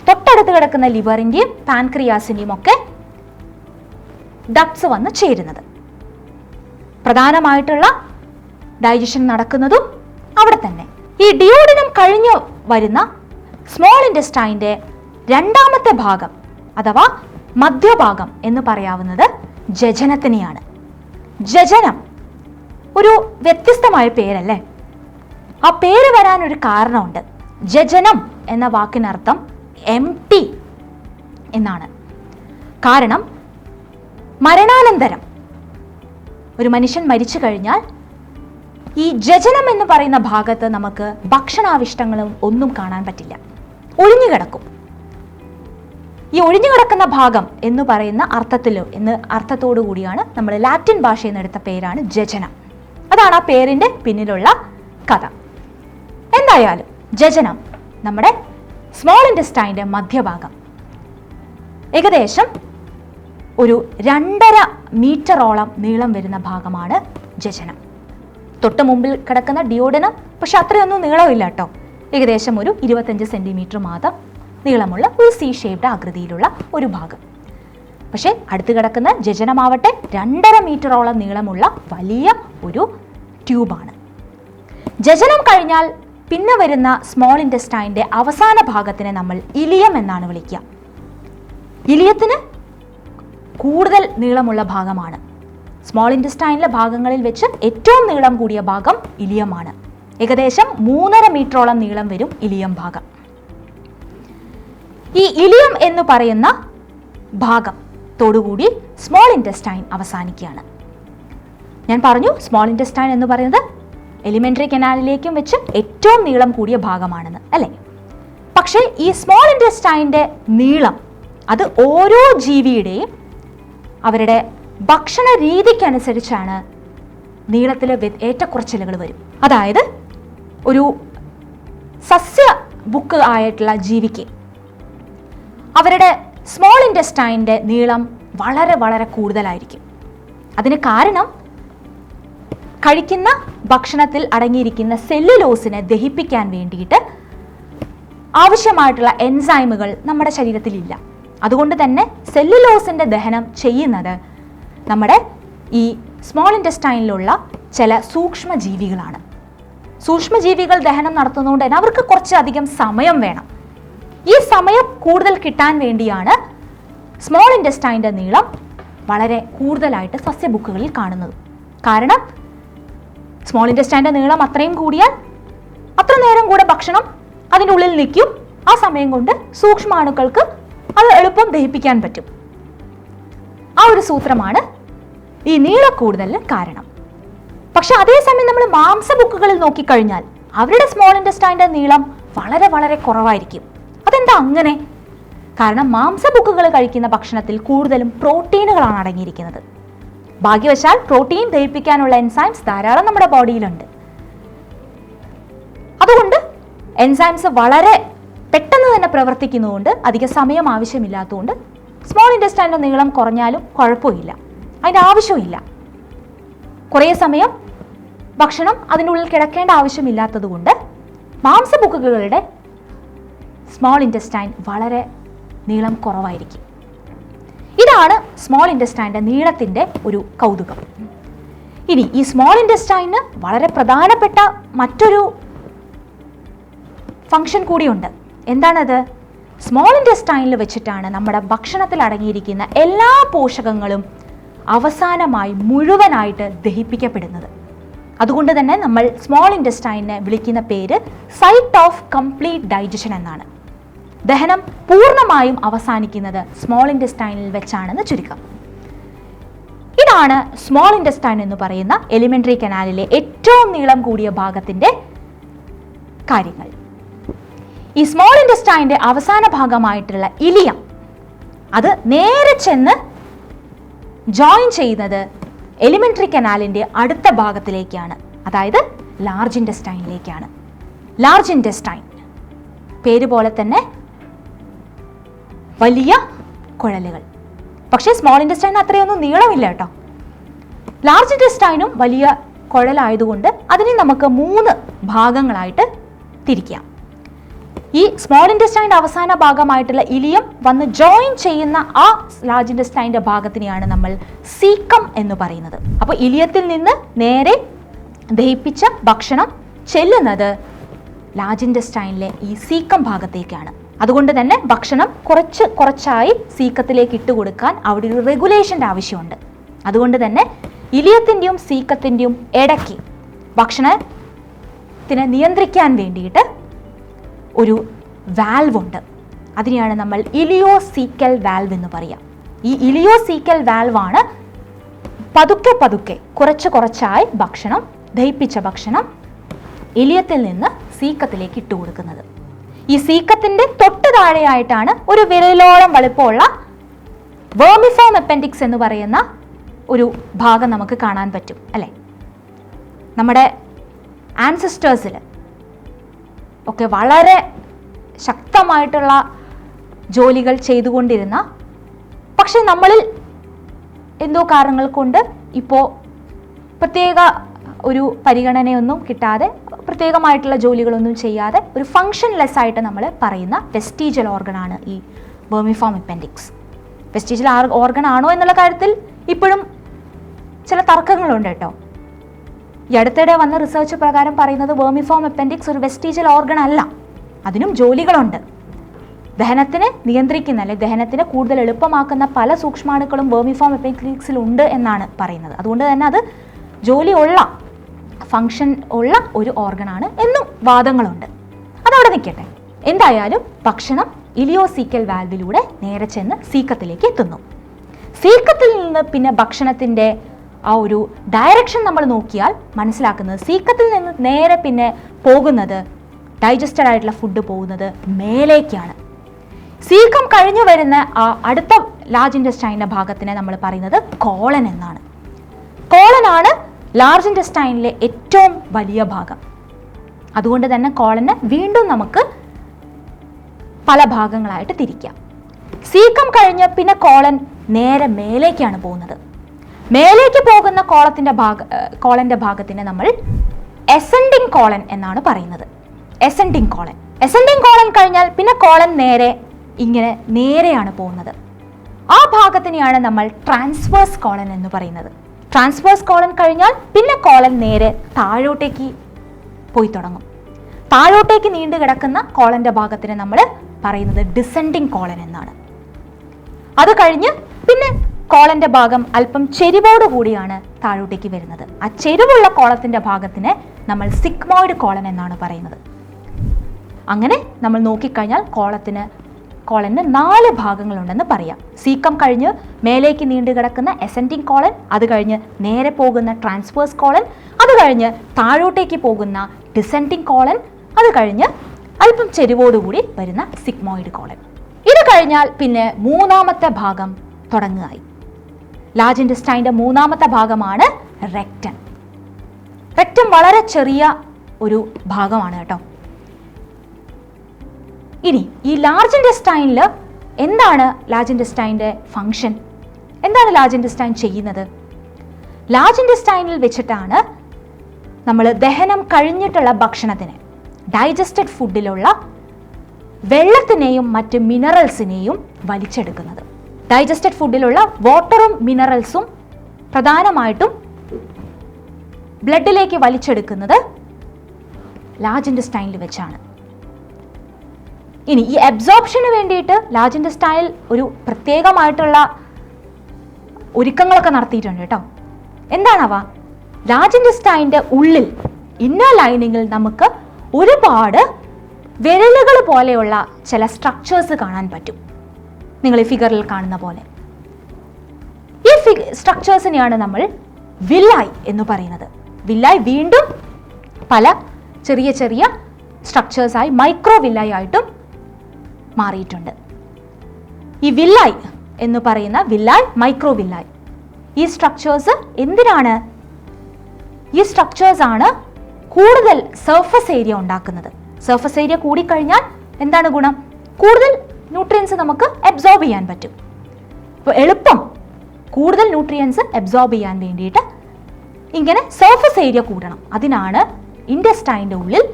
തൊട്ടടുത്ത് കിടക്കുന്ന ലിവറിൻ്റെയും പാൻക്രിയാസിൻ്റെയും ഒക്കെ ഡക്ട്സ് വന്ന് ചേരുന്നത്. പ്രധാനമായിട്ടുള്ള ഡൈജഷൻ നടക്കുന്നതും അവിടെ തന്നെ. ഈ ഡിയോഡിനം കഴിഞ്ഞു വരുന്ന സ്മോൾ ഇൻറ്റസ്റ്റൈൻ്റെ രണ്ടാമത്തെ ഭാഗം അഥവാ മധ്യഭാഗം എന്ന് പറയാവുന്നത് ജജനത്തിനെയാണ്. ജജനം ഒരു വ്യത്യസ്തമായ പേരല്ലേ? ആ പേര് വരാനൊരു കാരണമുണ്ട്. ജജനം എന്ന വാക്കിനർത്ഥം എംപ്റ്റി എന്നാണ്. കാരണം മരണാനന്തരം ഒരു മനുഷ്യൻ മരിച്ചു കഴിഞ്ഞാൽ ഈ ജജനം എന്ന് പറയുന്ന ഭാഗത്ത് നമുക്ക് ഭക്ഷണാവിഷ്ടങ്ങളും ഒന്നും കാണാൻ പറ്റില്ല, ഒഴിഞ്ഞുകിടക്കും. ഈ ഒഴിഞ്ഞുകിടക്കുന്ന ഭാഗം എന്ന് പറയുന്ന അർത്ഥത്തോടു കൂടിയാണ് നമ്മൾ ലാറ്റിൻ ഭാഷയിൽ നിന്ന് എടുത്ത പേരാണ് ജജനം. അതാണ് ആ പേരിൻ്റെ പിന്നിലുള്ള കഥ. എന്തായാലും ജജനം നമ്മുടെ സ്മോൾ ഇൻറ്റസ്റ്റൈൻ്റെ മധ്യഭാഗം, ഏകദേശം ഒരു 2.5 മീറ്ററോളം നീളം വരുന്ന ഭാഗമാണ് ജജനം. തൊട്ട് മുമ്പിൽ കിടക്കുന്ന ഡിയോഡിനം പക്ഷെ അത്രയൊന്നും നീളമില്ല കേട്ടോ. ഏകദേശം ഒരു 25 സെൻറ്റിമീറ്റർ മാത്രം നീളമുള്ള ഒരു സി ഷേപ്ഡ് ആകൃതിയിലുള്ള ഒരു ഭാഗം. പക്ഷേ അടുത്ത് കിടക്കുന്ന ജജനമാവട്ടെ 2.5 മീറ്ററോളം നീളമുള്ള വലിയ ഒരു ട്യൂബാണ്. ജജനം കഴിഞ്ഞാൽ പിന്നെ വരുന്ന സ്മോൾ ഇൻറ്റസ്റ്റൈൻ്റെ അവസാന ഭാഗത്തിനെ നമ്മൾ ഇലിയം എന്നാണ് വിളിക്കുക. ഇലിയത്തിന് കൂടുതൽ നീളമുള്ള ഭാഗമാണ്. സ്മോൾ ഇൻറ്റസ്റ്റൈനിലെ ഭാഗങ്ങളിൽ വെച്ച് ഏറ്റവും നീളം കൂടിയ ഭാഗം ഇലിയമാണ്. ഏകദേശം 3.5 മീറ്ററോളം നീളം വരും ഇലിയം ഭാഗം. ഈ ഇലിയം എന്ന് പറയുന്ന ഭാഗത്തോടുകൂടി സ്മോൾ ഇൻറ്റസ്റ്റൈൻ അവസാനിക്കുകയാണ്. ഞാൻ പറഞ്ഞു സ്മോൾ ഇൻറ്റസ്റ്റൈൻ എന്ന് പറയുന്നത് എലിമെൻ്ററി കനാലിലേക്കും വെച്ച് ഏറ്റവും നീളം കൂടിയ ഭാഗമാണെന്ന്, അല്ലേ? പക്ഷേ ഈ സ്മോൾ ഇൻറ്റസ്റ്റൈൻ്റെ നീളം അത് ഓരോ ജീവിയുടെയും അവരുടെ ഭക്ഷണ രീതിക്കനുസരിച്ചാണ് നീളത്തിലെ ഏറ്റക്കുറച്ചിലുകൾ വരും. അതായത് ഒരു സസ്യ ബുക്ക് ആയിട്ടുള്ള ജീവിക്ക് അവരുടെ സ്മോൾ ഇൻറ്റസ്റ്റൈൻ്റെ നീളം വളരെ വളരെ കൂടുതലായിരിക്കും. അതിന് കാരണം കഴിക്കുന്ന ഭക്ഷണത്തിൽ അടങ്ങിയിരിക്കുന്ന സെല്ലുലോസിനെ ദഹിപ്പിക്കാൻ വേണ്ടിയിട്ട് ആവശ്യമായിട്ടുള്ള എൻസൈമുകൾ നമ്മുടെ ശരീരത്തിലില്ല. അതുകൊണ്ട് തന്നെ സെല്ലുലോസിൻ്റെ ദഹനം ചെയ്യുന്നത് നമ്മുടെ ഈ സ്മോൾ ഇൻറ്റസ്റ്റൈനിലുള്ള ചില സൂക്ഷ്മജീവികളാണ്. സൂക്ഷ്മജീവികൾ ദഹനം നടത്തുന്നതുകൊണ്ട് തന്നെ അവർക്ക് കുറച്ചധികം സമയം വേണം. ഈ സമയം കൂടുതൽ കിട്ടാൻ വേണ്ടിയാണ് സ്മോൾ ഇൻറ്റസ്റ്റൈൻ്റെ നീളം വളരെ കൂടുതലായിട്ട് സസ്യബുക്കുകളിൽ കാണുന്നത്. കാരണം സ്മോൾ ഇൻറ്റസ്റ്റൈൻ്റെ നീളം അത്രയും കൂടിയാൽ അത്ര നേരം കൂടെ ഭക്ഷണം അതിൻ്റെ ഉള്ളിൽ നിൽക്കും. ആ സമയം കൊണ്ട് സൂക്ഷ്മാണുക്കൾക്ക് അത് എളുപ്പം ദഹിപ്പിക്കാൻ പറ്റും. ആ ഒരു സൂത്രമാണ് ഈ നീളക്കൂടുതലിന് കാരണം. പക്ഷെ അതേസമയം നമ്മൾ മാംസബുക്കുകളിൽ നോക്കിക്കഴിഞ്ഞാൽ അവരുടെ സ്മോൾ ഇൻറ്റസ്റ്റൈൻ്റെ നീളം വളരെ വളരെ കുറവായിരിക്കും. അതെന്താ അങ്ങനെ? കാരണം മാംസബുക്കുകൾ കഴിക്കുന്ന ഭക്ഷണത്തിൽ കൂടുതലും പ്രോട്ടീനുകളാണ് അടങ്ങിയിരിക്കുന്നത്. ഭാഗ്യവശാൽ പ്രോട്ടീൻ ദഹിപ്പിക്കാനുള്ള എൻസൈംസ് ധാരാളം നമ്മുടെ ബോഡിയിലുണ്ട്. അതുകൊണ്ട് എൻസൈംസ് വളരെ പെട്ടെന്ന് തന്നെ പ്രവർത്തിക്കുന്നതുകൊണ്ട് അധിക സമയം ആവശ്യമില്ലാത്തതുകൊണ്ട് സ്മോൾ ഇൻറ്റസ്റ്റൈൻ്റെ നീളം കുറഞ്ഞാലും കുഴപ്പമില്ല, അതിൻ്റെ ആവശ്യമില്ല. കുറേ സമയം ഭക്ഷണം അതിനുള്ളിൽ കിടക്കേണ്ട ആവശ്യമില്ലാത്തതുകൊണ്ട് മാംസബുക്കുകളുടെ സ്മോൾ ഇൻറ്റസ്റ്റൈൻ വളരെ നീളം കുറവായിരിക്കും. ഇതാണ് സ്മോൾ ഇൻറ്റസ്റ്റൈൻ്റെ നീളത്തിൻ്റെ ഒരു കൗതുകം. ഇനി ഈ സ്മോൾ ഇൻറ്റസ്റ്റൈന് വളരെ പ്രധാനപ്പെട്ട മറ്റൊരു ഫംഗ്ഷൻ കൂടിയുണ്ട്. എന്താണത്? സ്മോൾ ഇൻറ്റസ്റ്റൈനിൽ വെച്ചിട്ടാണ് നമ്മുടെ ഭക്ഷണത്തിൽ അടങ്ങിയിരിക്കുന്ന എല്ലാ പോഷകങ്ങളും അവസാനമായി മുഴുവനായിട്ട് ദഹിപ്പിക്കപ്പെടുന്നത്. അതുകൊണ്ട് തന്നെ നമ്മൾ സ്മോൾ ഇൻറ്റസ്റ്റൈനെ വിളിക്കുന്ന പേര് സൈറ്റ് ഓഫ് കംപ്ലീറ്റ് ഡൈജഷൻ എന്നാണ്. ദഹനം പൂർണ്ണമായും അവസാനിക്കുന്നത് സ്മോൾ ഇൻറ്റസ്റ്റൈനിൽ വെച്ചാണെന്ന് ചുരുക്കം. ഇതാണ് സ്മോൾ ഇൻറ്റസ്റ്റൈൻ എന്ന് പറയുന്ന എലിമെൻ്ററി കനാലിലെ ഏറ്റവും നീളം കൂടിയ ഭാഗത്തിൻ്റെ കാര്യങ്ങൾ. ഈ സ്മോൾ ഇൻറ്റസ്റ്റൈൻ്റെ അവസാന ഭാഗമായിട്ടുള്ള ഇലിയം അത് നേരെ ചെന്ന് ജോയിൻ ചെയ്യുന്നത് എലിമെൻ്ററി കനാലിൻ്റെ അടുത്ത ഭാഗത്തിലേക്കാണ്, അതായത് ലാർജ് ഇൻറ്റസ്റ്റൈനിലേക്കാണ്. ലാർജ് ഇൻറ്റസ്റ്റൈൻ പേര് പോലെ തന്നെ വലിയ കുഴലുകൾ. പക്ഷേ സ്മോൾ ഇൻറ്റസ്റ്റൈൻ അത്രയൊന്നും നീളമില്ല കേട്ടോ. ലാർജ് ഇൻറ്റസ്റ്റൈനും വലിയ കുഴലായതുകൊണ്ട് അതിനെ നമുക്ക് 3 ഭാഗങ്ങളായിട്ട് തിരിക്കാം. ഈ സ്മോൾ ഇൻറ്റസ്റ്റൈൻ്റെ അവസാന ഭാഗമായിട്ടുള്ള ഇലിയം വന്ന് ജോയിൻ ചെയ്യുന്ന ആ ലാർജ് ഇൻറ്റസ്റ്റൈൻ്റെ ഭാഗത്തിനെയാണ് നമ്മൾ സീക്കം എന്ന് പറയുന്നത്. അപ്പോൾ ഇലിയത്തിൽ നിന്ന് നേരെ ദഹിപ്പിച്ച ഭക്ഷണം ചെല്ലുന്നത് ലാർജ് ഇൻറ്റസ്റ്റൈനിലെ ഈ സീക്കം ഭാഗത്തേക്കാണ്. അതുകൊണ്ട് തന്നെ ഭക്ഷണം കുറച്ചായി സീക്കത്തിലേക്ക് ഇട്ട് കൊടുക്കാൻ അവിടെ ഒരു റെഗുലേഷൻ്റെ ആവശ്യമുണ്ട്. അതുകൊണ്ട് തന്നെ ഇലിയത്തിൻ്റെയും സീക്കത്തിൻ്റെയും ഇടയ്ക്ക് ഭക്ഷണത്തിനെ നിയന്ത്രിക്കാൻ വേണ്ടിയിട്ട് ഒരു വാൽവ് ഉണ്ട്. അതിനെയാണ് നമ്മൾ ഇലിയോസീക്കൽ വാൽവ് എന്ന് പറയാം. ഈ ഇലിയോസീക്കൽ വാൽവാണ് പതുക്കെ കുറച്ചായി ദഹിപ്പിച്ച ഭക്ഷണം ഇലിയത്തിൽ നിന്ന് സീക്കത്തിലേക്ക് ഇട്ട് കൊടുക്കുന്നത്. ഈ സീക്കത്തിൻ്റെ തൊട്ട് താഴെയായിട്ടാണ് ഒരു വിരലോളം വലുപ്പമുള്ള വേർമിഫോം അപ്പൻഡിക്സ് എന്ന് പറയുന്ന ഒരു ഭാഗം നമുക്ക് കാണാൻ പറ്റും അല്ലേ. നമ്മുടെ ആൻസിസ്റ്റേഴ്സിൽ ഒക്കെ വളരെ ശക്തമായിട്ടുള്ള ജോലികൾ ചെയ്തുകൊണ്ടിരുന്ന, പക്ഷെ നമ്മളിൽ എന്തോ കാരണങ്ങൾ കൊണ്ട് ഇപ്പോൾ പ്രത്യേക ഒരു പരിഗണനയൊന്നും കിട്ടാതെ, പ്രത്യേകമായിട്ടുള്ള ജോലികളൊന്നും ചെയ്യാതെ ഒരു ഫങ്ഷൻലെസ് ആയിട്ട് നമ്മൾ പറയുന്ന വെസ്റ്റീജിയൽ ഓർഗനാണ് ഈ വേർമിഫോം അപ്പൻഡിക്സ്. വെസ്റ്റീജിയൽ ഓർഗൻ ആണോ എന്നുള്ള കാര്യത്തിൽ ഇപ്പോഴും ചില തർക്കങ്ങളുണ്ട് കേട്ടോ. ഈ അടുത്തിടെ വന്ന റിസർച്ച് പ്രകാരം പറയുന്നത് വേർമിഫോം അപ്പൻഡിക്സ് ഒരു വെസ്റ്റീജിയൽ ഓർഗൻ അല്ല, അതിനും ജോലികളുണ്ട്. ദഹനത്തിനെ നിയന്ത്രിക്കുന്ന അല്ലെങ്കിൽ ദഹനത്തിനെ കൂടുതൽ എളുപ്പമാക്കുന്ന പല സൂക്ഷ്മാണുക്കളും വേർമിഫോം അപ്പൻഡിക്സിൽ ഉണ്ട് എന്നാണ് പറയുന്നത്. അതുകൊണ്ട് തന്നെ അത് ഫങ്ഷൻ ഉള്ള ഒരു ഓർഗനാണ് എന്നും വാദങ്ങളുണ്ട്. അതവിടെ നിൽക്കട്ടെ. എന്തായാലും ഭക്ഷണം ഇലിയോസീക്കൽ വാൽവിലൂടെ നേരെ ചെന്ന് സീക്കത്തിലേക്ക് എത്തുന്നു. സീക്കത്തിൽ നിന്ന് പിന്നെ ഭക്ഷണത്തിൻ്റെ ആ ഒരു ഡയറക്ഷൻ നമ്മൾ നോക്കിയാൽ മനസ്സിലാക്കുന്നത്, സീക്കത്തിൽ നിന്ന് നേരെ പിന്നെ പോകുന്നത്, ഡൈജസ്റ്റഡ് ആയിട്ടുള്ള ഫുഡ് പോകുന്നത് മേലേക്കാണ്. സീക്കം കഴിഞ്ഞു വരുന്ന ആ അടുത്ത ലാർജ് ഇൻറ്റസ്റ്റൈനിൻ്റെ ഭാഗത്തിനെ നമ്മൾ പറയുന്നത് കോളൻ എന്നാണ്. കോളനാണ് ലാർജ് ഇൻറ്റസ്റ്റൈനിലെ ഏറ്റവും വലിയ ഭാഗം. അതുകൊണ്ട് തന്നെ കോളനെ വീണ്ടും നമുക്ക് പല ഭാഗങ്ങളായിട്ട് തിരിക്കാം. സീക്കം കഴിഞ്ഞ് പിന്നെ കോളൻ നേരെ മേലേക്കാണ് പോകുന്നത്. മേലേക്ക് പോകുന്ന കോളൻ്റെ ഭാഗത്തിനെ നമ്മൾ എസെൻഡിങ് കോളൻ എന്നാണ് പറയുന്നത്. എസെൻഡിങ് കോളൻ കഴിഞ്ഞാൽ പിന്നെ കോളൻ നേരെയാണ് പോകുന്നത്. ആ ഭാഗത്തിനെയാണ് നമ്മൾ ട്രാൻസ്വേഴ്സ് കോളൻ എന്ന് പറയുന്നത്. ട്രാൻസ്വേഴ്സ് കോളൻ കഴിഞ്ഞാൽ പിന്നെ കോളൻ നേരെ താഴോട്ടേക്ക് പോയി തുടങ്ങും. താഴോട്ടേക്ക് നീണ്ടു കിടക്കുന്ന കോളൻ്റെ ഭാഗത്തിനെ നമ്മൾ പറയുന്നത് ഡിസെൻഡിങ് കോളൻ എന്നാണ്. അത് കഴിഞ്ഞ് പിന്നെ കോളൻ്റെ ഭാഗം അല്പം ചെരിവോട് കൂടിയാണ് താഴോട്ടേക്ക് വരുന്നത്. ആ ചെരിവുള്ള കോളത്തിൻ്റെ ഭാഗത്തിനെ നമ്മൾ സിഗ്മോയിഡ് കോളൻ എന്നാണ് പറയുന്നത്. അങ്ങനെ നമ്മൾ നോക്കിക്കഴിഞ്ഞാൽ കോളന് 4 ഭാഗങ്ങളുണ്ടെന്ന് പറയാം. സീക്കം കഴിഞ്ഞ് മേലേക്ക് നീണ്ടു കിടക്കുന്ന എസെൻഡിങ് കോളൻ, അത് കഴിഞ്ഞ് നേരെ പോകുന്ന ട്രാൻസ്വേഴ്സ് കോളൻ, അത് കഴിഞ്ഞ് താഴോട്ടേക്ക് പോകുന്ന ഡിസെൻഡിങ് കോളൻ, അത് കഴിഞ്ഞ് അല്പം ചെരിവോടുകൂടി വരുന്ന സിഗ്മോയിഡ് കോളൻ. ഇത് കഴിഞ്ഞാൽ പിന്നെ മൂന്നാമത്തെ ഭാഗം തുടങ്ങുകയായി. ലാർജ് ഇൻറ്റസ്റ്റൈൻ്റെ മൂന്നാമത്തെ ഭാഗമാണ് റെക്ടം. റെക്ടം വളരെ ചെറിയ ഒരു ഭാഗമാണ് കേട്ടോ. ഇനി ഈ ലാർജ് ഇൻറ്റസ്റ്റൈനിൽ എന്താണ് ലാർജ് ഇൻറ്റസ്റ്റൈൻ്റെ ഫങ്ഷൻ? എന്താണ് ലാർജ് ഇൻറ്റസ്റ്റൈൻ ചെയ്യുന്നത്? ലാർജ് ഇൻറ്റസ്റ്റൈനിൽ വെച്ചിട്ടാണ് നമ്മൾ ദഹനം കഴിഞ്ഞിട്ടുള്ള ഭക്ഷണത്തിനെ, ഡൈജസ്റ്റഡ് ഫുഡിലുള്ള വെള്ളത്തിനെയും മറ്റ് മിനറൽസിനെയും വലിച്ചെടുക്കുന്നത്. ഡൈജസ്റ്റഡ് ഫുഡിലുള്ള വാട്ടറും മിനറൽസും പ്രധാനമായിട്ടും ബ്ലഡിലേക്ക് വലിച്ചെടുക്കുന്നത് ലാർജ് ഇൻറ്റസ്റ്റൈനിൽ വെച്ചാണ്. ഇനി ഈ അബ്സോർപ്ഷന് വേണ്ടിയിട്ട് ലാർജ് ഇൻറ്റസ്റ്റൈനിൽ ഒരു പ്രത്യേകമായിട്ടുള്ള ഒരുക്കങ്ങളൊക്കെ നടത്തിയിട്ടുണ്ട് കേട്ടോ. എന്താണവ? ലാർജ് ഇൻറ്റസ്റ്റൈൻ്റെ ഉള്ളിൽ ഇന്നർ ലൈനിങ്ങിൽ നമുക്ക് ഒരുപാട് വിരലുകൾ പോലെയുള്ള ചില സ്ട്രക്ചേഴ്സ് കാണാൻ പറ്റും. നിങ്ങൾ ഈ ഫിഗറിൽ കാണുന്ന പോലെ ഈ സ്ട്രക്ചേഴ്സിനെയാണ് നമ്മൾ വില്ലായി എന്ന് പറയുന്നത്. വില്ലായി വീണ്ടും പല ചെറിയ ചെറിയ സ്ട്രക്ചേഴ്സായി മൈക്രോ വില്ലായി ആയിട്ടും മാറിയിട്ടുണ്ട്. ഈ വില്ലായി എന്ന് പറയുന്ന വില്ലായി, മൈക്രോ വില്ലായി, ഈ സ്ട്രക്ചേഴ്സ് എന്തിനാണ്? ഈ സ്ട്രക്ചേഴ്സ് ആണ് കൂടുതൽ സർഫസ് ഏരിയ ഉണ്ടാക്കുന്നത്. സർഫസ് ഏരിയ കൂടിക്കഴിഞ്ഞാൽ എന്താണ് ഗുണം? കൂടുതൽ ന്യൂട്രിയൻസ് നമുക്ക് അബ്സോർബ് ചെയ്യാൻ പറ്റും. അപ്പോൾ എളുപ്പം കൂടുതൽ ന്യൂട്രിയൻസ് അബ്സോർബ് ചെയ്യാൻ വേണ്ടിയിട്ട് ഇങ്ങനെ സർഫസ് ഏരിയ കൂടണം. അതിനാണ് ഇൻറ്റസ്റ്റൈൻ്റെ ഉള്ളിൽ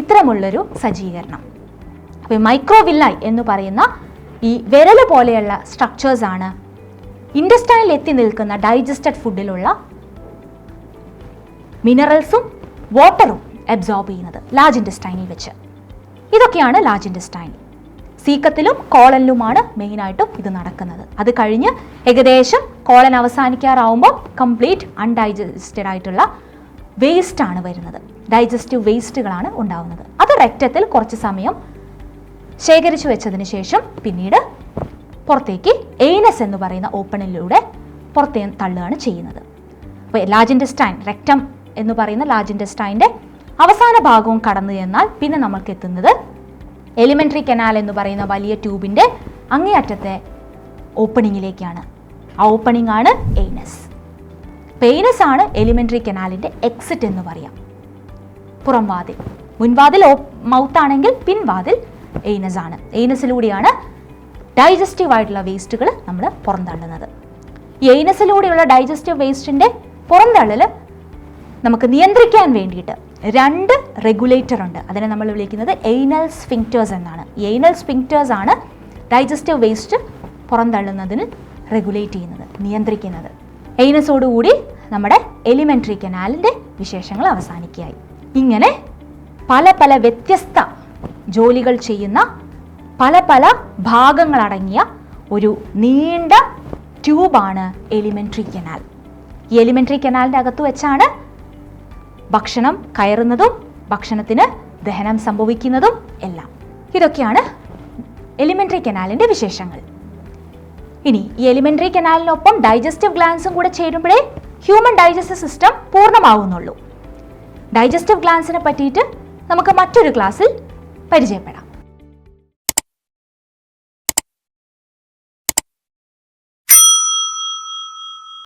ഇത്തരമുള്ളൊരു സജ്ജീകരണം. അപ്പോൾ മൈക്രോവില്ലായി എന്ന് പറയുന്ന ഈ വിരൽ പോലെയുള്ള സ്ട്രക്ചേഴ്സാണ് ഇൻറ്റസ്റ്റൈനിൽ എത്തി നിൽക്കുന്ന ഡൈജസ്റ്റഡ് ഫുഡിലുള്ള മിനറൽസും വാട്ടറും അബ്സോർബ് ചെയ്യുന്നത് ലാർജ് ഇൻറ്റസ്റ്റൈനിൽ വെച്ച്. ഇതൊക്കെയാണ് ലാർജ് ഇൻറ്റസ്റ്റൈൻ. സീക്കത്തിലും കോളനിലുമാണ് മെയിനായിട്ടും ഇത് നടക്കുന്നത്. അത് കഴിഞ്ഞ് ഏകദേശം കോളൻ അവസാനിക്കാറാവുമ്പോൾ കംപ്ലീറ്റ് അൺഡൈജസ്റ്റഡ് ആയിട്ടുള്ള വേസ്റ്റ് ആണ് വരുന്നത്. ഡൈജസ്റ്റീവ് വേസ്റ്റുകളാണ് ഉണ്ടാവുന്നത്. അത് രക്തത്തിൽ കുറച്ച് സമയം ശേഖരിച്ചു വെച്ചതിന് ശേഷം പിന്നീട് പുറത്തേക്ക് എയ്നസ് എന്ന് പറയുന്ന ഓപ്പണിലൂടെ പുറത്തേക്ക് തള്ളുകയാണ് ചെയ്യുന്നത്. അപ്പോൾ ലാർജ് ഇൻറ്റസ്റ്റൈൻ, റെക്ടം എന്ന് പറയുന്ന ലാർജ് ഇൻറ്റസ്റ്റൈൻ്റെ അവസാന ഭാഗവും കടന്നു ചെന്നാൽ പിന്നെ നമുക്ക് എത്തുന്നത് എലിമെൻ്ററി കനാൽ എന്ന് പറയുന്ന വലിയ ട്യൂബിൻ്റെ അങ്ങേയറ്റത്തെ ഓപ്പണിങ്ങിലേക്കാണ്. ആ ഓപ്പണിംഗ് ആണ് എയ്നസ്. എയ്നസ് ആണ് എലിമെൻ്ററി കനാലിൻ്റെ എക്സിറ്റ് എന്ന് പറയാം. പുറംവാതിൽ. മുൻവാതിൽ മൗത്ത് ആണെങ്കിൽ പിൻവാതിൽ എയ്നസ് ആണ്. എയ്നസിലൂടെയാണ് ഡൈജസ്റ്റീവ് ആയിട്ടുള്ള വേസ്റ്റുകൾ നമ്മൾ പുറന്തള്ളുന്നത്. ഈ എയ്നസിലൂടെയുള്ള ഡൈജസ്റ്റീവ് വേസ്റ്റിൻ്റെ പുറന്തള്ളൽ നമുക്ക് നിയന്ത്രിക്കാൻ വേണ്ടിയിട്ട് 2 റെഗുലേറ്റർ ഉണ്ട്. അതിനെ നമ്മൾ വിളിക്കുന്നത് എയ്നൽ സ്ഫിങ്ക്റ്റേഴ്സ് എന്നാണ്. ഈ എയ്നൽ സ്ഫിങ്ക്റ്റേഴ്സ് ആണ് ഡൈജസ്റ്റീവ് വേസ്റ്റ് പുറന്തള്ളുന്നതിന് റെഗുലേറ്റ് ചെയ്യുന്നത്, നിയന്ത്രിക്കുന്നത്. എയ്നസോടുകൂടി നമ്മുടെ എലിമെൻ്ററി കനാലിൻ്റെ വിശേഷങ്ങൾ അവസാനിക്കുകയായി. ഇങ്ങനെ പല പല വ്യത്യസ്ത ജോലികൾ ചെയ്യുന്ന പല പല ഭാഗങ്ങളടങ്ങിയ ഒരു നീണ്ട ട്യൂബാണ് എലിമെൻ്ററി കനാൽ. ഈ എലിമെൻ്ററി കനാലിൻ്റെ അകത്ത് വെച്ചാണ് ഭക്ഷണം കയറുന്നതും ഭക്ഷണത്തിന് ദഹനം സംഭവിക്കുന്നതും എല്ലാം. ഇതൊക്കെയാണ് എലിമെൻ്ററി കനാലിൻ്റെ വിശേഷങ്ങൾ. ഇനി ഈ എലിമെൻ്ററി കനാലിനൊപ്പം ഡൈജസ്റ്റീവ് ഗ്ലാൻസും കൂടെ ചേരുമ്പോഴേ ഹ്യൂമൻ ഡൈജസ്റ്റീവ് സിസ്റ്റം പൂർണ്ണമാവുന്നുള്ളൂ. ഡൈജസ്റ്റീവ് ഗ്ലാൻസിനെ പറ്റിയിട്ട് നമുക്ക് മറ്റൊരു ക്ലാസ്സിൽ പരിചയപ്പെടാം.